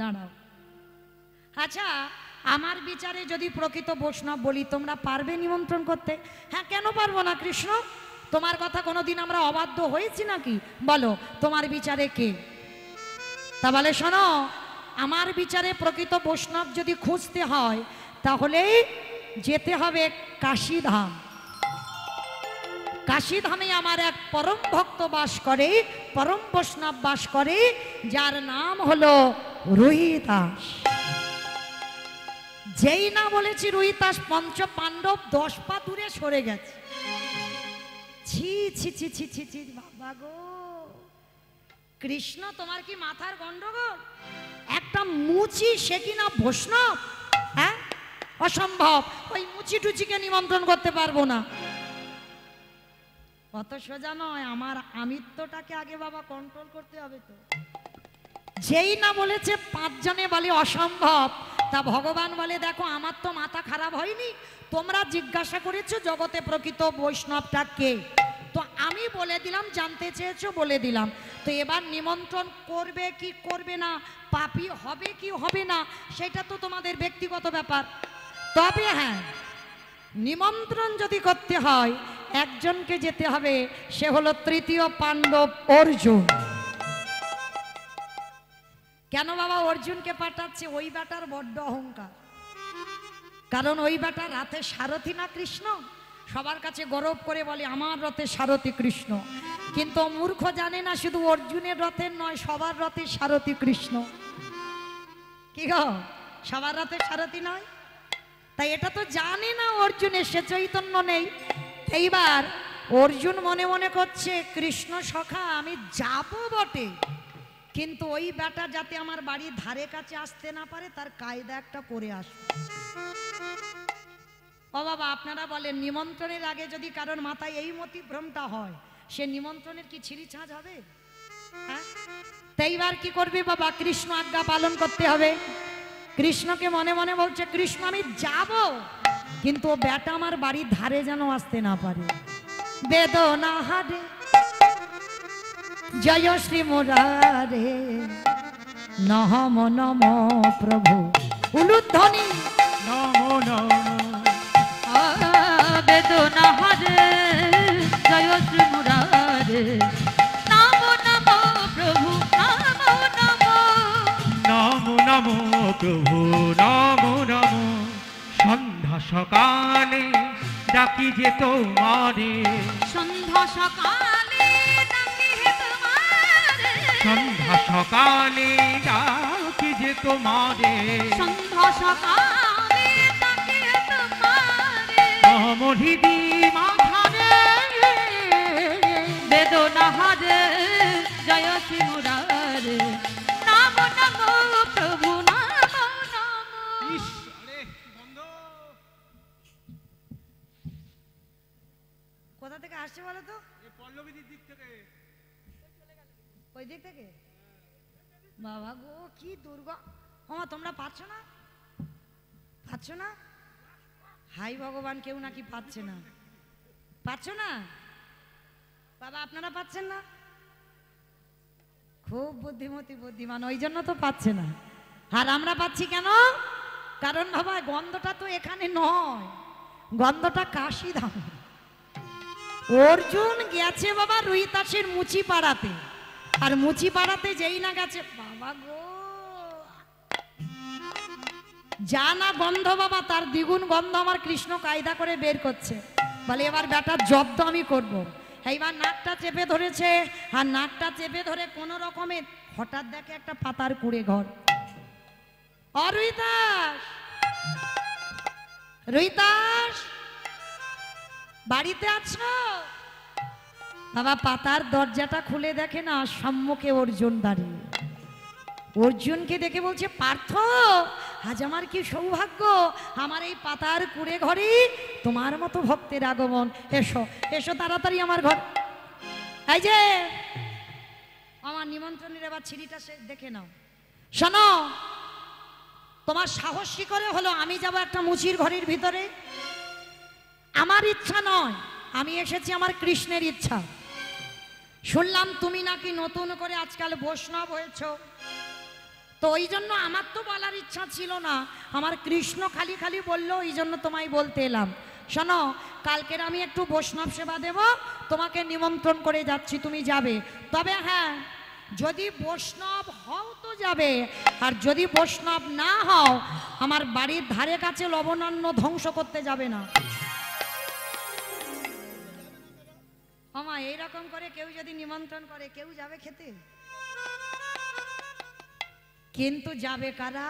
দাঁড়াও। আচ্ছা আমার বিচারে যদি প্রকৃত বৈষ্ণব বলি, তোমরা পারবে নিমন্ত্রণ করতে? হ্যাঁ কেন পারবো না কৃষ্ণ, তোমার কথা কোনোদিন আমরা অবাধ্য হয়েছি নাকি? বলো তোমার বিচারে কে? তা বলে শোনো, আমার বিচারে প্রকৃত বৈষ্ণব যদি খুঁজতে হয় তাহলে যেতে হবে কাশীধাম। কাশীধামে আমার এক পরম ভক্ত বাস করে, পরম বৈষ্ণব বাস করে, যার নাম হলো রুহিদাস। যেই না বলেছি রুহিদাস, পঞ্চ পাণ্ডব 10 পা দূরে সরে গেছে। ছি ছি ছি ছি ছি ছি, বাবা গো কৃষ্ণ, তোমার কি মাথার গন্ডগোল? একটা মুচি সে কিনা বৈষ্ণব? হ্যাঁ অসম্ভব, ওই মুচি টুচিকে নিমন্ত্রণ করতে পারবো না। অত সোজা নয়, আমার আমিত্বটাকে আগে বাবা কন্ট্রোল করতে হবে তো। যেই না বলেছে 5 জনে বলে অসম্ভব, তা ভগবান বলে দেখো আমার তো মাথা খারাপ হয়নি, তোমরা জিজ্ঞাসা করেছো জগতে প্রকৃত বৈষ্ণবটা কে, তো আমি বলে দিলাম, জানতে চেয়েছো বলে দিলাম। তো এবার নিমন্ত্রণ করবে কি করবে না, পাপী হবে কি হবে না, সেটা তো তোমাদের ব্যক্তিগত ব্যাপার। তবে হ্যাঁ, নিমন্ত্রণ যদি করতে হয় একজনকে যেতে হবে, সে হলো তৃতীয় পাণ্ডব অর্জুন। কেন বাবা অর্জুনকে পাঠাচ্ছে? ওই বেটার বড্ড অহংকার, কারণ ওই বেটা রাতে সারথি না কৃষ্ণ, সবার কাছে গৌরব করে বলে আমার রথে সারথি কৃষ্ণ, কিন্তু মূর্খ জানে না শুধু অর্জুনের রথের নয়, সবার রথে সারথি কৃষ্ণ। কি গো, সবার রথে সারথি নয়? তাই এটা তো জানে না অর্জুনের, সে চৈতন্য নেই। এইবার অর্জুন মনে মনে করছে, কৃষ্ণ সখা আমি যাব বটে, কিন্তু ওই বেটা যাতে আমার বাড়ির ধারে কাছে আসতে না পারে তার কায়দা একটা করে আসবে। ও বাবা আপনারা বলেন, নিমন্ত্রণের আগে যদি কারোর মাথায় এই মতিভ্রমটা হয়, সে নিমন্ত্রণের কি ছিঁড়ি ছাঁচ হবে? হ্যাঁ, তাই এবার কি করবে বাবা? কৃষ্ণ আজ্ঞা পালন করতে হবে। কৃষ্ণকে মনে মনে বলছে, কৃষ্ণ আমি যাব, কিন্তু ও বেটা আমার বাড়ির ধারে যেন আসতে না পারে। বেদনা হারে জয় শ্রী মুরারে, নম নম প্রভু উলুধ্বনি নমো নমো। বেদনা হারে জয় শ্রী মুরারে, নমো নমো প্রভু নমো নমো, নমো নমো প্রভু নমো নমো। সন্ধ্যা সকালে ডাকি যে তোমারে, সন্ধ্যা সকালে ডাকি হে তোমারে, সন্ধ্যা সকালে ডাকি যে তোমারে, সন্ধ্যা সকালে তাকে তোমারে, অমরিদি মাথারে বেদনা হারে জয় শ্রী মুরারে, নাম নমো প্রভু নাম নমো। কোথা থেকে আসছে বলো তো? পল্লবীর দিক থেকে। ওই দিক থেকে? বাবা গো কি দুর্গা! ওমা তোমরা পাচ্ছ না? পাচ্ছ না? হাই ভগবান, কেউ নাকি পাচ্ছে না। পাচ্ছ না বাবা? আপনারা পাচ্ছেন না? খুব বুদ্ধিমতী বুদ্ধিমান, ওই জন্য তো পাচ্ছে না। আর আমরা পাচ্ছি কেন? কারণ বাবা গন্ধটা তো এখানে নয়, গন্ধটা কাশি ধাম। অর্জুন গেছে বাবা রুইতাসের মুচি পাড়াতে, আর মুচি পাড়াতে যেই না গেছে বাবা গো, যা না গন্ধ বাবা তার দ্বিগুণ গন্ধ আমার কৃষ্ণ কায়দা করে বের করছে। বলে এবার বেটার জব্দ আমি করব। এইবার নাকটা চেপে ধরেছে, আর নাকটা চেপে ধরে কোন রকমে হঠাৎ দেখে একটা পাতার কুড়ে ঘর। রুইতাস, রুইতাস বাড়িতে আছো? বাবা পাতার দরজাটা খুলে দেখে না সম্মুখে অর্জুন দাঁড়িয়ে। অর্জুনকে দেখে বলছে, পার্থ আজ আমার কি সৌভাগ্য, আমার এই পাতার কুড়ে ঘরে তোমার মতো ভক্তের আগমন। এসো এসো তাড়াতাড়ি আমার ঘর। এই যে আমার নিমন্ত্রণের এবার ছিঁড়িটা সে দেখে নাও। শোনো, তোমার সাহস কি করে হলো আমি যাব একটা মুচির ঘরের ভিতরে? আমার ইচ্ছা নয়, আমি এসেছি আমার কৃষ্ণের ইচ্ছা। শুনলাম তুমি নাকি নতুন করে আজকাল বৈষ্ণব হয়েছ, তো ওই জন্য আমার তো বলার ইচ্ছা ছিল না, আমার কৃষ্ণ খালি খালি বললো, এই জন্য তোমায় বলতে এলাম। শোনো, কালকের আমি একটু বৈষ্ণব সেবা দেব, তোমাকে নিমন্ত্রণ করে যাচ্ছি, তুমি যাবে। তবে হ্যাঁ, যদি বৈষ্ণব হও তো যাবে, আর যদি বৈষ্ণব না হও আমার বাড়ির ধারে কাছে লবণান্ন ধ্বংস করতে যাবে না। আমা এইরকম করে কেউ যদি নিমন্ত্রণ করে কেউ যাবে খেতে? কিন্তু যাবে কারা?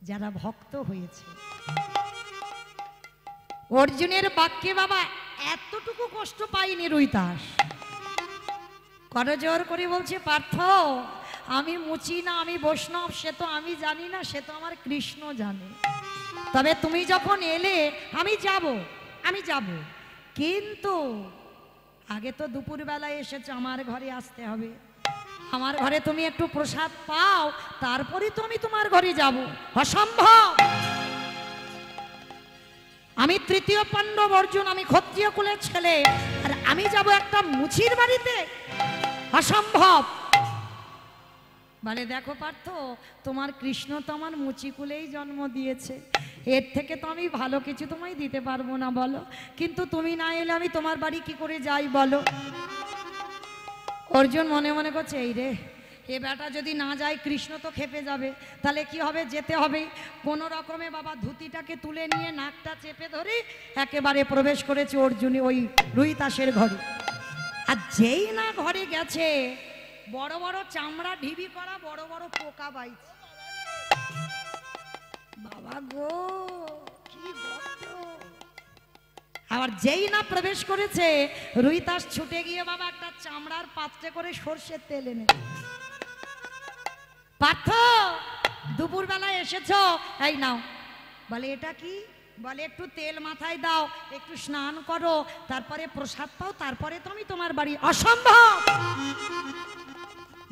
যারা ভক্ত হয়েছে। অর্জুনের বাক্যে বাবা এতটুকু কষ্ট পাইনি রুইতাস, করজোর করে বলছে, পার্থ আমি মুচি না, আমি বৈষ্ণব সে তো আমি জানি না, সে তো আমার কৃষ্ণ জানে। তবে তুমি যখন এলে আমি যাব, আমি যাব, কিন্তু আগে তো দুপুরবেলায় এসেছো, আমার ঘরে আসতে হবে। আমার ঘরে তুমি একটু প্রসাদ পাও, তারপরে তো আমি তোমার ঘরে যাব। অসম্ভব। আমি তৃতীয় পাণ্ডব অর্জুন, আমি ক্ষত্রিয় কুলের ছেলে, আর আমি যাব একটা মুচির বাড়িতে? অসম্ভব। বলে দেখো পার্থ, তোমার কৃষ্ণ তো আমার মুচি কুলেই জন্ম দিয়েছে, এর থেকে তো আমি ভালো কিছু তোমায় দিতে পারবো না বলো, কিন্তু তুমি না এলে আমি তোমার বাড়ি কি করে যাই বলো? অর্জুন মনে মনে করছে, এই রে, এ বেটা যদি না যায় কৃষ্ণ তো খেপে যাবে, তাহলে কি হবে? যেতে হবে। কোন রকমে বাবা ধুতিটাকে তুলে নিয়ে নাকটা চেপে ধরে একেবারে প্রবেশ করেছে অর্জুনে ওই রুইতাসের ঘরে। আর যেই না ঘরে গেছে, বড় বড় চামড়া ঢিবি করা বড় বড় পোকা বাইছে। বাবা গো কি গন্ধ! আবার যেই না প্রবেশ করেছে, রুইতাস ছুটে গিয়ে বাবা একটা চামড়ার পাত্রে করে সর্ষের তেল এনে, পার্থ দুপুর বেলায় এসেছো, এই নাও। বলে এটা কি? বলে একটু তেল মাথায় দাও, একটু স্নান করো, তারপরে প্রসাদ পাও, তারপরে তো আমি তোমার বাড়ি। অসম্ভব।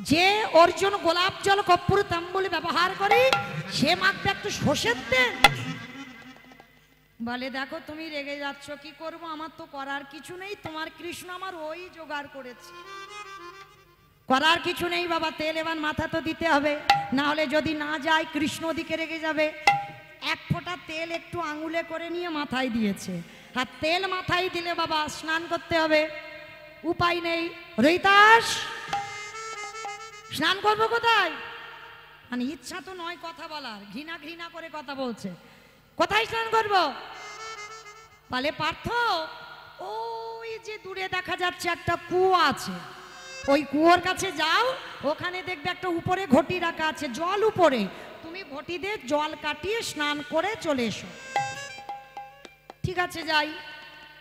যে অর্জুন গোলাপ জল কর্পূর তাম্বুল ব্যবহার করে, সে মাত্র একটু সর্ষের তেল? বলে দেখো তুমি রেগে যাচ্ছ, কি করব, আমার তো করার কিছু নেই, তোমার কৃষ্ণ আমার ওই জোগাড় করেছে, করার কিছু নেই বাবা। তেল এবার মাথা তো দিতে হবে, না হলে যদি না যায় কৃষ্ণ দিকে রেগে যাবে। এক ফোঁটা তেল একটু আঙুলে করে নিয়ে মাথায় দিয়েছে, আর তেল মাথায় দিলে বাবা স্নান করতে হবে, উপায় নেই। রুইতাস স্নান করবো কোথায়? মানে ইচ্ছা তো নয় কথা বলার, ঘৃণা ঘৃণা করে কথা বলছে, কোথায় স্নান করবো? বলে পার্থ ওই যে দূরে দেখা যাচ্ছে একটা কুয়ো আছে, ওই কুয়োর কাছে যাও, ওখানে দেখবে একটা উপরে ঘটি রাখা আছে, জল উপরে, তুমি ঘটি দিয়ে জল কাটিয়ে স্নান করে চলে এসো। ঠিক আছে যাই।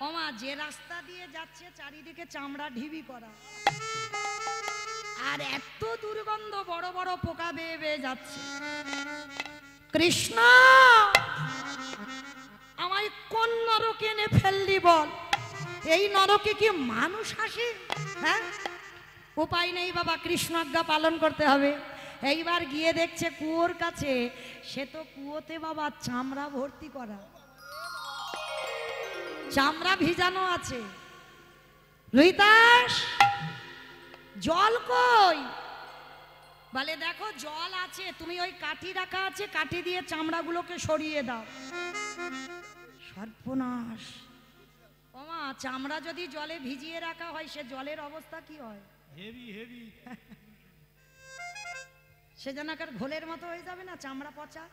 ওমা, যে রাস্তা দিয়ে যাচ্ছে চারিদিকে চামড়া ঢিবি করা, আর এত দুর্গন্ধ, বড় বড় পোকা বেয়ে বেয়ে যাচ্ছে। কৃষ্ণ, আমায় কোন নরকে এনে ফেললি বল? এই নরকে কি মানুষ আসে? হ্যাঁ, উপায় নেই বাবা, কৃষ্ণ আজ্ঞা পালন করতে হবে। এইবার গিয়ে দেখছে কুয়োর কাছে, সে তো কুয়োতে বাবা চামড়া ভর্তি করা, চামড়া ভিজানো আছে। রুইতাস, জল কই? বলে দেখো জল আছে, তুমি ওই কাঠি রাখা আছে, কাঠি দিয়ে চামড়াগুলোকে সরিয়ে দাও। সর্বনাশ! ওমা, চামড়া যদি জলে ভিজিয়ে রাখা হয়, সে জলের অবস্থা কি হয়? Heavy heavy. সে যেন একটা ঘোলের মতো হয়ে যাবে না, চামড়া পচা।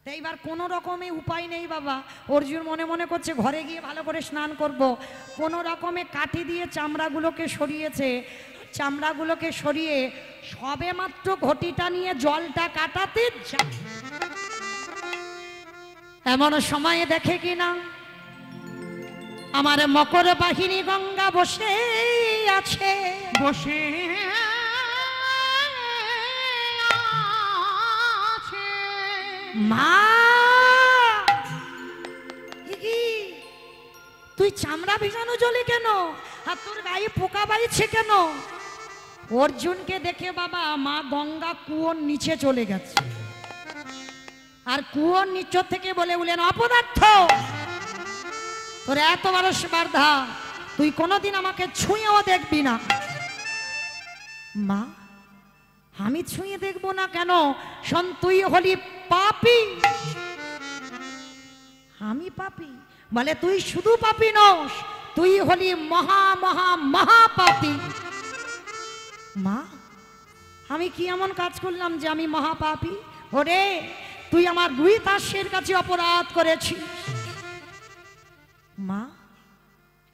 তো এইবার কোনো রকমে উপায় নেই বাবা, অর্জুন মনে মনে করছে ঘরে গিয়ে ভালো করে স্নান করব। কোনো রকমে কাঠি দিয়ে চামড়াগুলোকে সরিয়েছে। চামড়াগুলোকে সরিয়ে সবে মাত্র ঘটিটা নিয়ে জলটা কাটাতে এমন সময়ে দেখে কিনা আমার মকর বাহিনী গঙ্গা বসে আছে, বসে মা তুই চামড়া ভিজানো জলে কেন? আর তোর গায়ে পোকা বাইছে কেন? অর্জুনকে দেখে বাবা মা গঙ্গা কুয়োর নিচে চলে গেছে, আর কুয়োর নিচ থেকে বলে উঠলেন, অপদার্থ, তোর এত বড় স্পর্ধা, তুই কোনোদিন আমাকে ছুঁয়েও দেখবি না। মা, আমি ছুঁয়ে দেখবো না কেন? শোন, তুই হলি পাপী। আমি পাপী? বলে তুই শুধু পাপী নস, তুই হলি মহা মহা মহা পাপী। মা, আমি কি এমন কাজ করলাম যে আমি মহা পাপী? ওরে, তুই আমার দুই দাসের কাছে অপরাধ করেছিস। মা,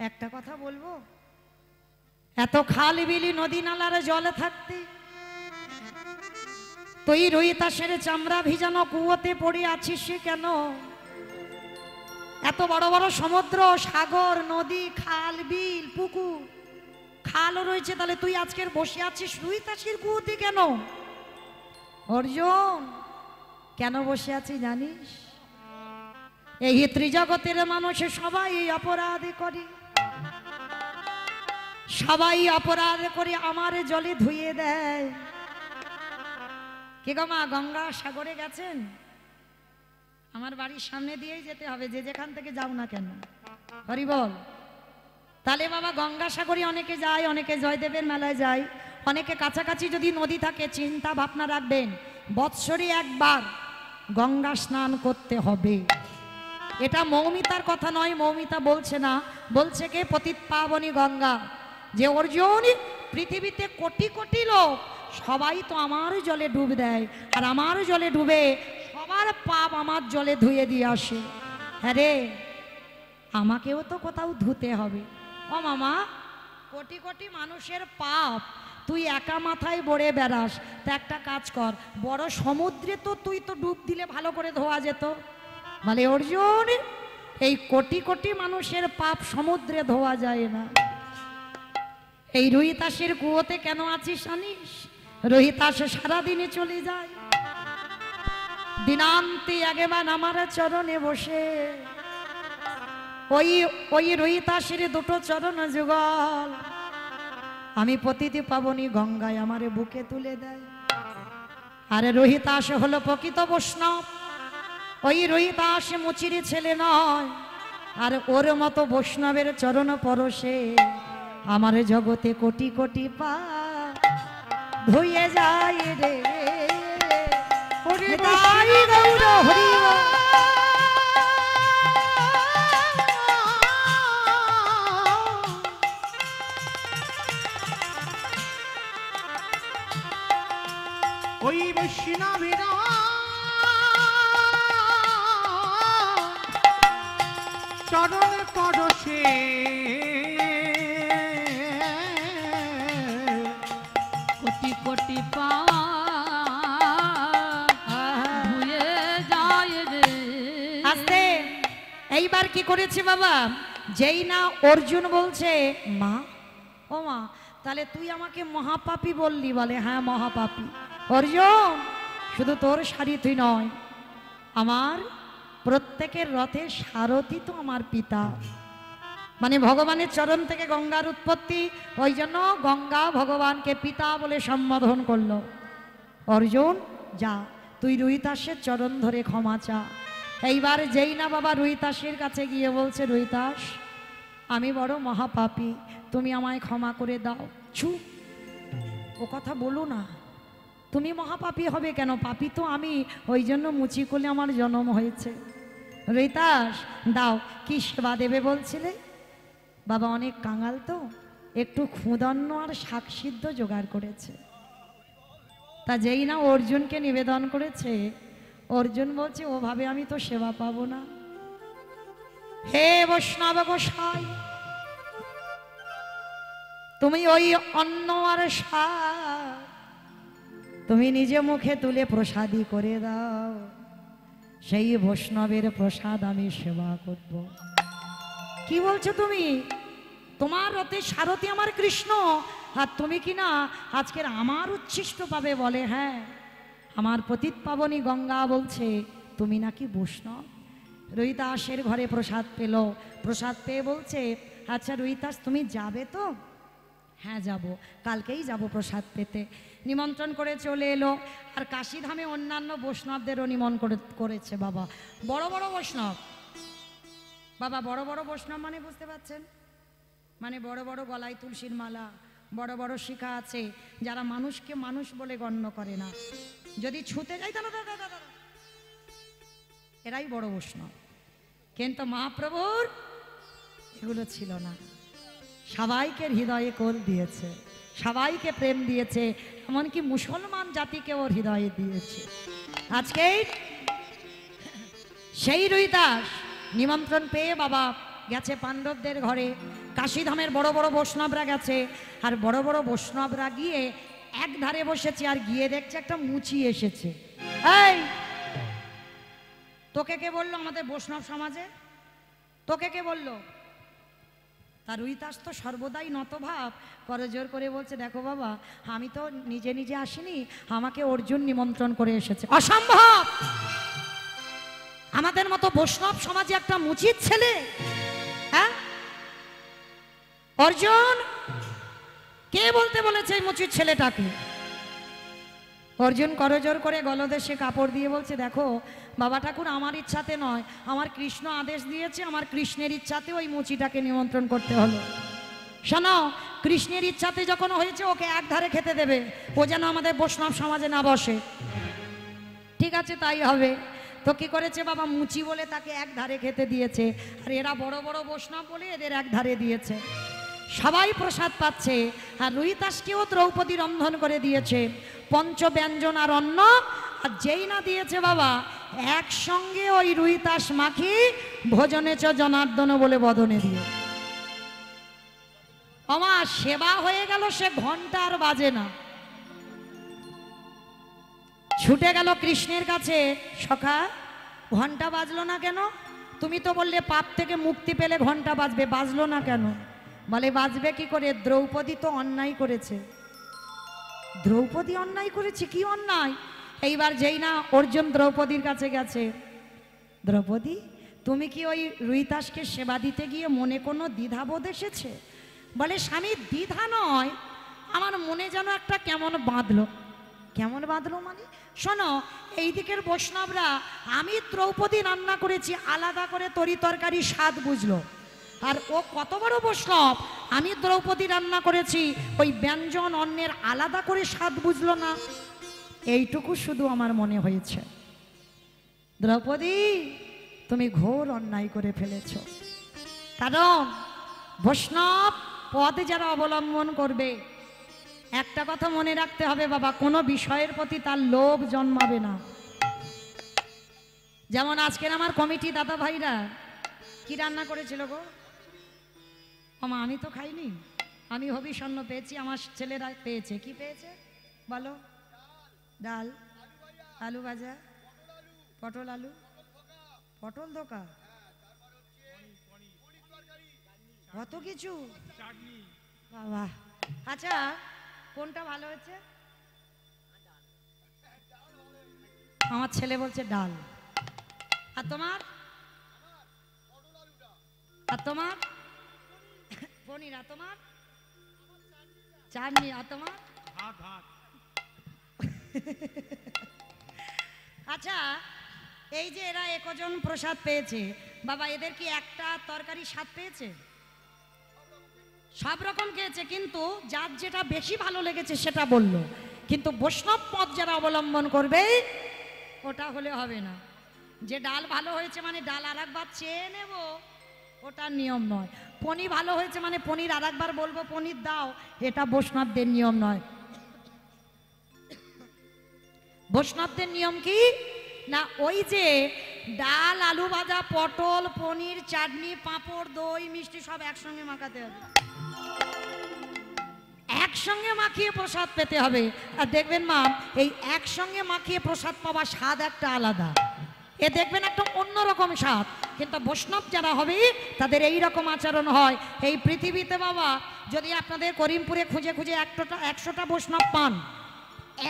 একটা কথা বলবো? এত খাল বিলি নদী নালার জলে থাকতে তুই রুইতাসের চামড়া ভিজানো কুয়োতে পড়ে আছিস কেন? এত বড় বড় সমুদ্র, সাগর, নদী, খাল, বিল, পুকুর, খালও রয়েছে, তাহলে তুই আজকের বসে আছিস রুইতাসের কুয়োতে কেন? অর্জুন, কেন বসে আছি জানিস? এই ত্রিজগতের মানুষ সবাই অপরাধ করে, সবাই অপরাধ করে আমার জলে ধুয়ে দেয়। কে গো মা, গঙ্গা সাগরে গেছেন? আমার বাড়ির সামনে দিয়েই যেতে হবে, যে যেখান থেকে যাও না কেন। হরি বল। তাহলে বাবা গঙ্গা সাগরে অনেকে যায়, অনেকে জয়দেবের মেলায় যায়, অনেকে কাছাকাছি যদি নদী থাকে, চিন্তা ভাবনা রাখবেন বৎসরে একবার গঙ্গা স্নান করতে হবে। এটা মৌমিতার কথা নয়, মৌমিতা বলছে না, বলছে কে? পতিত পাবনী গঙ্গা। যে অর্জুন, পৃথিবীতে কোটি কোটি লোক সবাই তো আমার জলে ডুব দেয়, আর আমার জলে ডুবে সবার পাপ আমার জলে ধুয়ে দিয়ে আসে। হ্যাঁ রে, আমাকেও তো কোথাও ধুতে হবে। ও মামা, কোটি কোটি মানুষের পাপ তুই একা মাথায় বড়ে বেড়াস, তা একটা কাজ কর, বড় সমুদ্রে তো তুই তো ডুব দিলে ভালো করে ধোয়া যেত। মানে অর্জুন, এই কোটি কোটি মানুষের পাপ সমুদ্রে ধোয়া যায় না। এই রুইতাসের কুয়োতে কেন আছিস জানিস? রুইতাস সারাদিনে চলে যায়, দিনান্তে একবার আমার চরণে বসে ওই রুইতাসের দুটো চরণ যুগল আমি পতিতি পাবনী গঙ্গায় আমারে বুকে তুলে দেয়। আরে রুইতাস হলো প্রকৃত বৈষ্ণব, ওই রুইতাস মুচিরি ছেলে নয়। আর ওর মতো বৈষ্ণবের চরণ পরশে আমার জগতে কোটি কোটি পাপ ধুয়ে যায় রে। তাই গৌর হরি ওই বৈষ্ণবেরা চরণ পরশে কোটি পা ধুয়ে যায় রে। আস্তে এইবার কি করেছে বাবা, যেই না অর্জুন বলছে মা, ও মা তাহলে তুই আমাকে মহাপাপী বললি, বলে হ্যাঁ মহাপাপী। অর্জুন শুধু তোর সারথি নয়, আমার প্রত্যেকের রথের সারথি তো আমার পিতা। মানে ভগবানের চরণ থেকে গঙ্গার উৎপত্তি, ওই জন্য গঙ্গা ভগবানকে পিতা বলে সম্বোধন করলো। অর্জুন যা, তুই রুহিতাসের চরণ ধরে ক্ষমা চা। এইবার যেই না বাবা রুহিতাসের কাছে গিয়ে বলছে, রুহিতাস আমি বড় মহাপাপী, তুমি আমায় ক্ষমা করে দাও। চুপ, ও কথা বলো না, তুমি মহাপাপী হবে কেন? পাপী তো আমি, ওই জন্য মুচি কোলে আমার জন্ম হয়েছে। রুহিতাস দাও, কি সেবা দেবে বলছিলে? বাবা অনেক কাঙাল তো, একটু ক্ষুদন্ন আর শাক সিদ্ধ জোগাড় করেছে। তা যেই না অর্জুনকে নিবেদন করেছে, অর্জুন বলছে ওভাবে আমি তো সেবা পাবো না। হে বৈষ্ণব গোসাই, তুমি ওই অন্ন আর শাক তুমি নিজে মুখে তুলে প্রসাদী করে দাও, সেই বৈষ্ণবের প্রসাদ আমি সেবা করব। কি বলছো তুমি? তোমার রথে সারথি আমার কৃষ্ণ, আর তুমি কি না আজকের আমার উচ্ছিষ্ট পাবে? বলে হ্যাঁ, আমার পতিত পাবনী গঙ্গা বলছে তুমি নাকি বৈষ্ণব। রুহিতাসের ঘরে প্রসাদ পেল, প্রসাদ পেয়ে বলছে আচ্ছা রুহিতাস তুমি যাবে তো? হ্যাঁ যাব, কালকেই যাব প্রসাদ পেতে। নিমন্ত্রণ করে চলে এলো। আর কাশীধামে অন্যান্য বৈষ্ণবদেরও নিমন্ত্রণ করেছে বাবা, বড় বড় বৈষ্ণব। বাবা বড় বড় বৈষ্ণব মানে বুঝতে পারছেন, মানে বড় বড় গলায় তুলসীর মালা, বড় বড় শিখা আছে, যারা মানুষকে মানুষ বলে গণ্য করে না। যদি ছুতে যাই দাদা দাদা দাদা, এরাই বড় বৈষ্ণব। কিন্তু মহাপ্রভুর এগুলো ছিল না। সবাইকে হৃদয়ে কোল দিয়েছে, সবাইকে প্রেম দিয়েছে, এমনকি মুসলমান জাতিকে ওর হৃদয়ে দিয়েছে। আজকে সেই রুহিদাস নিমন্ত্রণ পেয়ে বাবা গেছে পাণ্ডবদের ঘরে। কাশীধামের বড় বড় বৈষ্ণবরা গেছে, আর বড় বড় বৈষ্ণবরা গিয়ে এক ধারে বসেছে, আর গিয়ে দেখছে একটা মুচি এসেছে। এই তোকে কে বললো আমাদের বৈষ্ণব সমাজে? তোকে কে বললো? তার রুহিদাস তো সর্বদাই নতভাব, করজোর করে বলছে দেখো বাবা আমি তো নিজে নিজে আসিনি, আমাকে অর্জুন নিমন্ত্রণ করে এসেছে। অসম্ভব, আমাদের মতো বৈষ্ণব সমাজে একটা মুচির ছেলে? হ্যাঁ অর্জুন, কে বলতে বলেছে এই মুচির ছেলেটাকে? অর্জুন করজোর করে গলদেশে কাপড় দিয়ে বলছে দেখো বাবা ঠাকুর আমার ইচ্ছাতে নয়, আমার কৃষ্ণ আদেশ দিয়েছে, আমার কৃষ্ণের ইচ্ছাতে ওই মুচিটাকে নিমন্ত্রণ করতে হলো। শোনো, কৃষ্ণের ইচ্ছাতে যখন হয়েছে ওকে এক ধারে খেতে দেবে, ও যেন আমাদের বৈষ্ণব সমাজে না বসে। ঠিক আছে তাই হবে। তো কি করেছে বাবা, মুচি বলে তাকে এক ধারে খেতে দিয়েছে, আর এরা বড় বড় বৈষ্ণব বলে এদের এক ধারে দিয়েছে। সবাই প্রসাদ পাচ্ছে, আর রুহিদাসকেও দ্রৌপদী রন্ধন করে দিয়েছে পঞ্চ ব্যঞ্জন আর অন্ন। আর যেই না দিয়েছে বাবা, একসঙ্গে ওই রুহিদাস মাখি ভোজনে চ জনার্দন বলে বদনে দিয়ে আমার সেবা হয়ে গেল। সে ঘন্টা আর বাজে না, ছুটে গেল কৃষ্ণের কাছে। সখা ঘন্টা বাজলো না কেন? তুমি তো বললে পাপ থেকে মুক্তি পেলে ঘন্টা বাজবে, বাজলো না কেন? বলে বাজবে কি করে, দ্রৌপদী তো অন্যায় করেছে। দ্রৌপদী অন্যায় করেছে? কি অন্যায়? এইবার যেই না অর্জুন দ্রৌপদীর কাছে গেছে, দ্রৌপদী তুমি কি ওই রুহিদাসকে সেবা দিতে গিয়ে মনে কোনো দ্বিধাবোধ এসেছে? বলে স্বামী দ্বিধা নয়, আমার মনে যেন একটা কেমন বাঁধলো। কেমন বাঁধলো মানে? শোনো, এই দিকের বৈষ্ণবরা আমি দ্রৌপদী রান্না করেছি আলাদা করে তরি তরকারি স্বাদ বুঝলো, আর ও কত বড় বৈষ্ণব, আমি দ্রৌপদী রান্না করেছি ওই ব্যঞ্জন অন্যের আলাদা করে স্বাদ বুঝলো না। এইটুকু শুধু আমার মনে হয়েছে। দ্রৌপদী তুমি ঘোর অন্যায় করে ফেলেছ, কারণ বৈষ্ণব পথ যারা অবলম্বন করবে, একটা কথা মনে রাখতে হবে বাবা, কোনো বিষয়ের প্রতি তার লোভ জন্মাবে না। যেমন আজকের আমার কমিটি দাদা ভাইরা কি রান্না করেছিল গো? আমা আমি তো খাইনি, আমি হবিষণ্ণ পেয়েছি, আমার ছেলেরা পেয়েছে। কি পেয়েছে? বলো। ডাল, আলু ভাজা, পটল আলু, পটল ধোকা, কত কিছু বাবা। আচ্ছা কোনটা ভালো হয়েছে? আমার ছেলে বলছে ডাল। আর তোমার? আর তোমার? পনির। আর তোমার? চাটনি। আর তোমার? আচ্ছা এই যে এরা একজন প্রসাদ পেয়েছে বাবা, এদের কি একটা তরকারি স্বাদ পেয়েছে? সব রকম খেয়েছে, কিন্তু যার যেটা বেশি ভালো লেগেছে সেটা বললো। কিন্তু বৈষ্ণব পথ যারা অবলম্বন করবে ওটা হলে হবে না। যে ডাল ভালো হয়েছে মানে ডাল আর একবার চেয়ে নেব, ওটার নিয়ম নয়। পনির ভালো হয়েছে মানে পনির আর একবার বলবো পনির দাও, এটা বৈষ্ণবদের নিয়ম নয়। বৈষ্ণবদের নিয়ম কি না, ওই যে ডাল, আলু ভাজা, পটল, পনির, চাটনি, পাঁপড়, দই, মিষ্টি সব একসঙ্গে মাখাতে হবে, একসঙ্গে মাখিয়ে প্রসাদ পেতে হবে। আর দেখবেন মা, এই একসঙ্গে মাখিয়ে প্রসাদ পাওয়া স্বাদ একটা আলাদা, এ দেখবেন একটা অন্যরকম স্বাদ। কিন্তু বৈষ্ণব যারা হবে তাদের এই রকম আচরণ হয়। এই পৃথিবীতে বাবা যদি আপনাদের করিমপুরে খুঁজে খুঁজে 100টা বৈষ্ণব পান,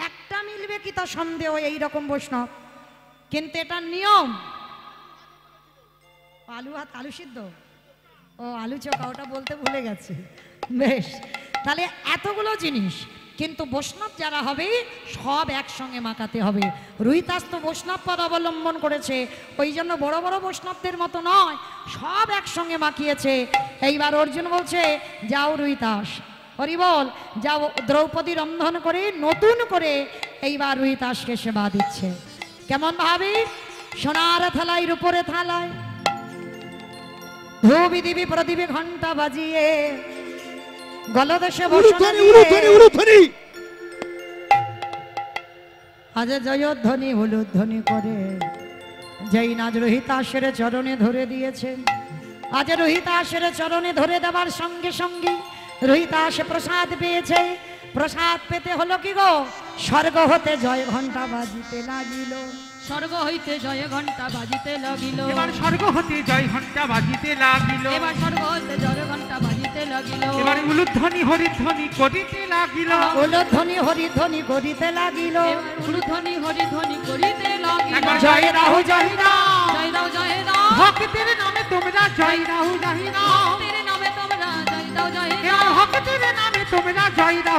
একটা মিলবে কি তা সন্দেহ, এই রকম বৈষ্ণব। কিন্তু এটা নিয়ম। আলু ভাত, আলু সিদ্ধ, ও আলু চোখা, ওটা বলতে ভুলে গেছে। বেশ, তাহলে এতগুলো জিনিস, কিন্তু বৈষ্ণব যারা হবে সব একসঙ্গে মাখাতে হবে। রুহিতাস তো বৈষ্ণব পদ অবলম্বন করেছে, ওই জন্য বড় বড় বৈষ্ণবদের মতো নয়, সব একসঙ্গে মাখিয়েছে। এইবার অর্জুন বলছে যাও রুহিতাস, হরি বল, যাও দ্রৌপদী রন্ধন করে নতুন করে এইবার রুহিতাসকে সেবা দিচ্ছে। কেমন ভাবে? সোনার থালায় রূপরে থালায় ধূপি দিবি প্রদীপে ঘন্টা বাজিয়ে গলদেশে আজ জয়ধ্বনি হলুধ্বনি করে যেই নাজ রোহিতাসের চরণে ধরে দিয়েছে। আজ রোহিতাসের চরণে ধরে দেওয়ার সঙ্গে সঙ্গে রোহিতাস প্রসাদ পেয়েছে। প্রসাদ পেতে হলো কি গো, স্বর্গ হতে জয় ঘন্টা বাজিতে লাগিল। স্বর্গ হইতে জয় ঘন্টা বাজিতে লাগিল। এবার স্বর্গ হতে জয় ঘন্টা বাজিতে লাগিল। এবার স্বর্গ হইতে জয় ঘন্টা বাজিতে লাগিল। এবার উলুধ্বনি হরিধ্বনি করিতে লাগিল। উলুধ্বনি হরিধ্বনি করিতে লাগিল। এবার উলুধ্বনি হরিধ্বনি করিতে লাগিল। জয় রাহু জয় রাম, জয় দাও জয় দাও, ভক্তের নামে তোমরা জয় রাহু জয় রাম। ভক্তের নামে তোমরা জয় দাও জয় এবার দাও, ভক্তের নামে তোমরা জয় রাহু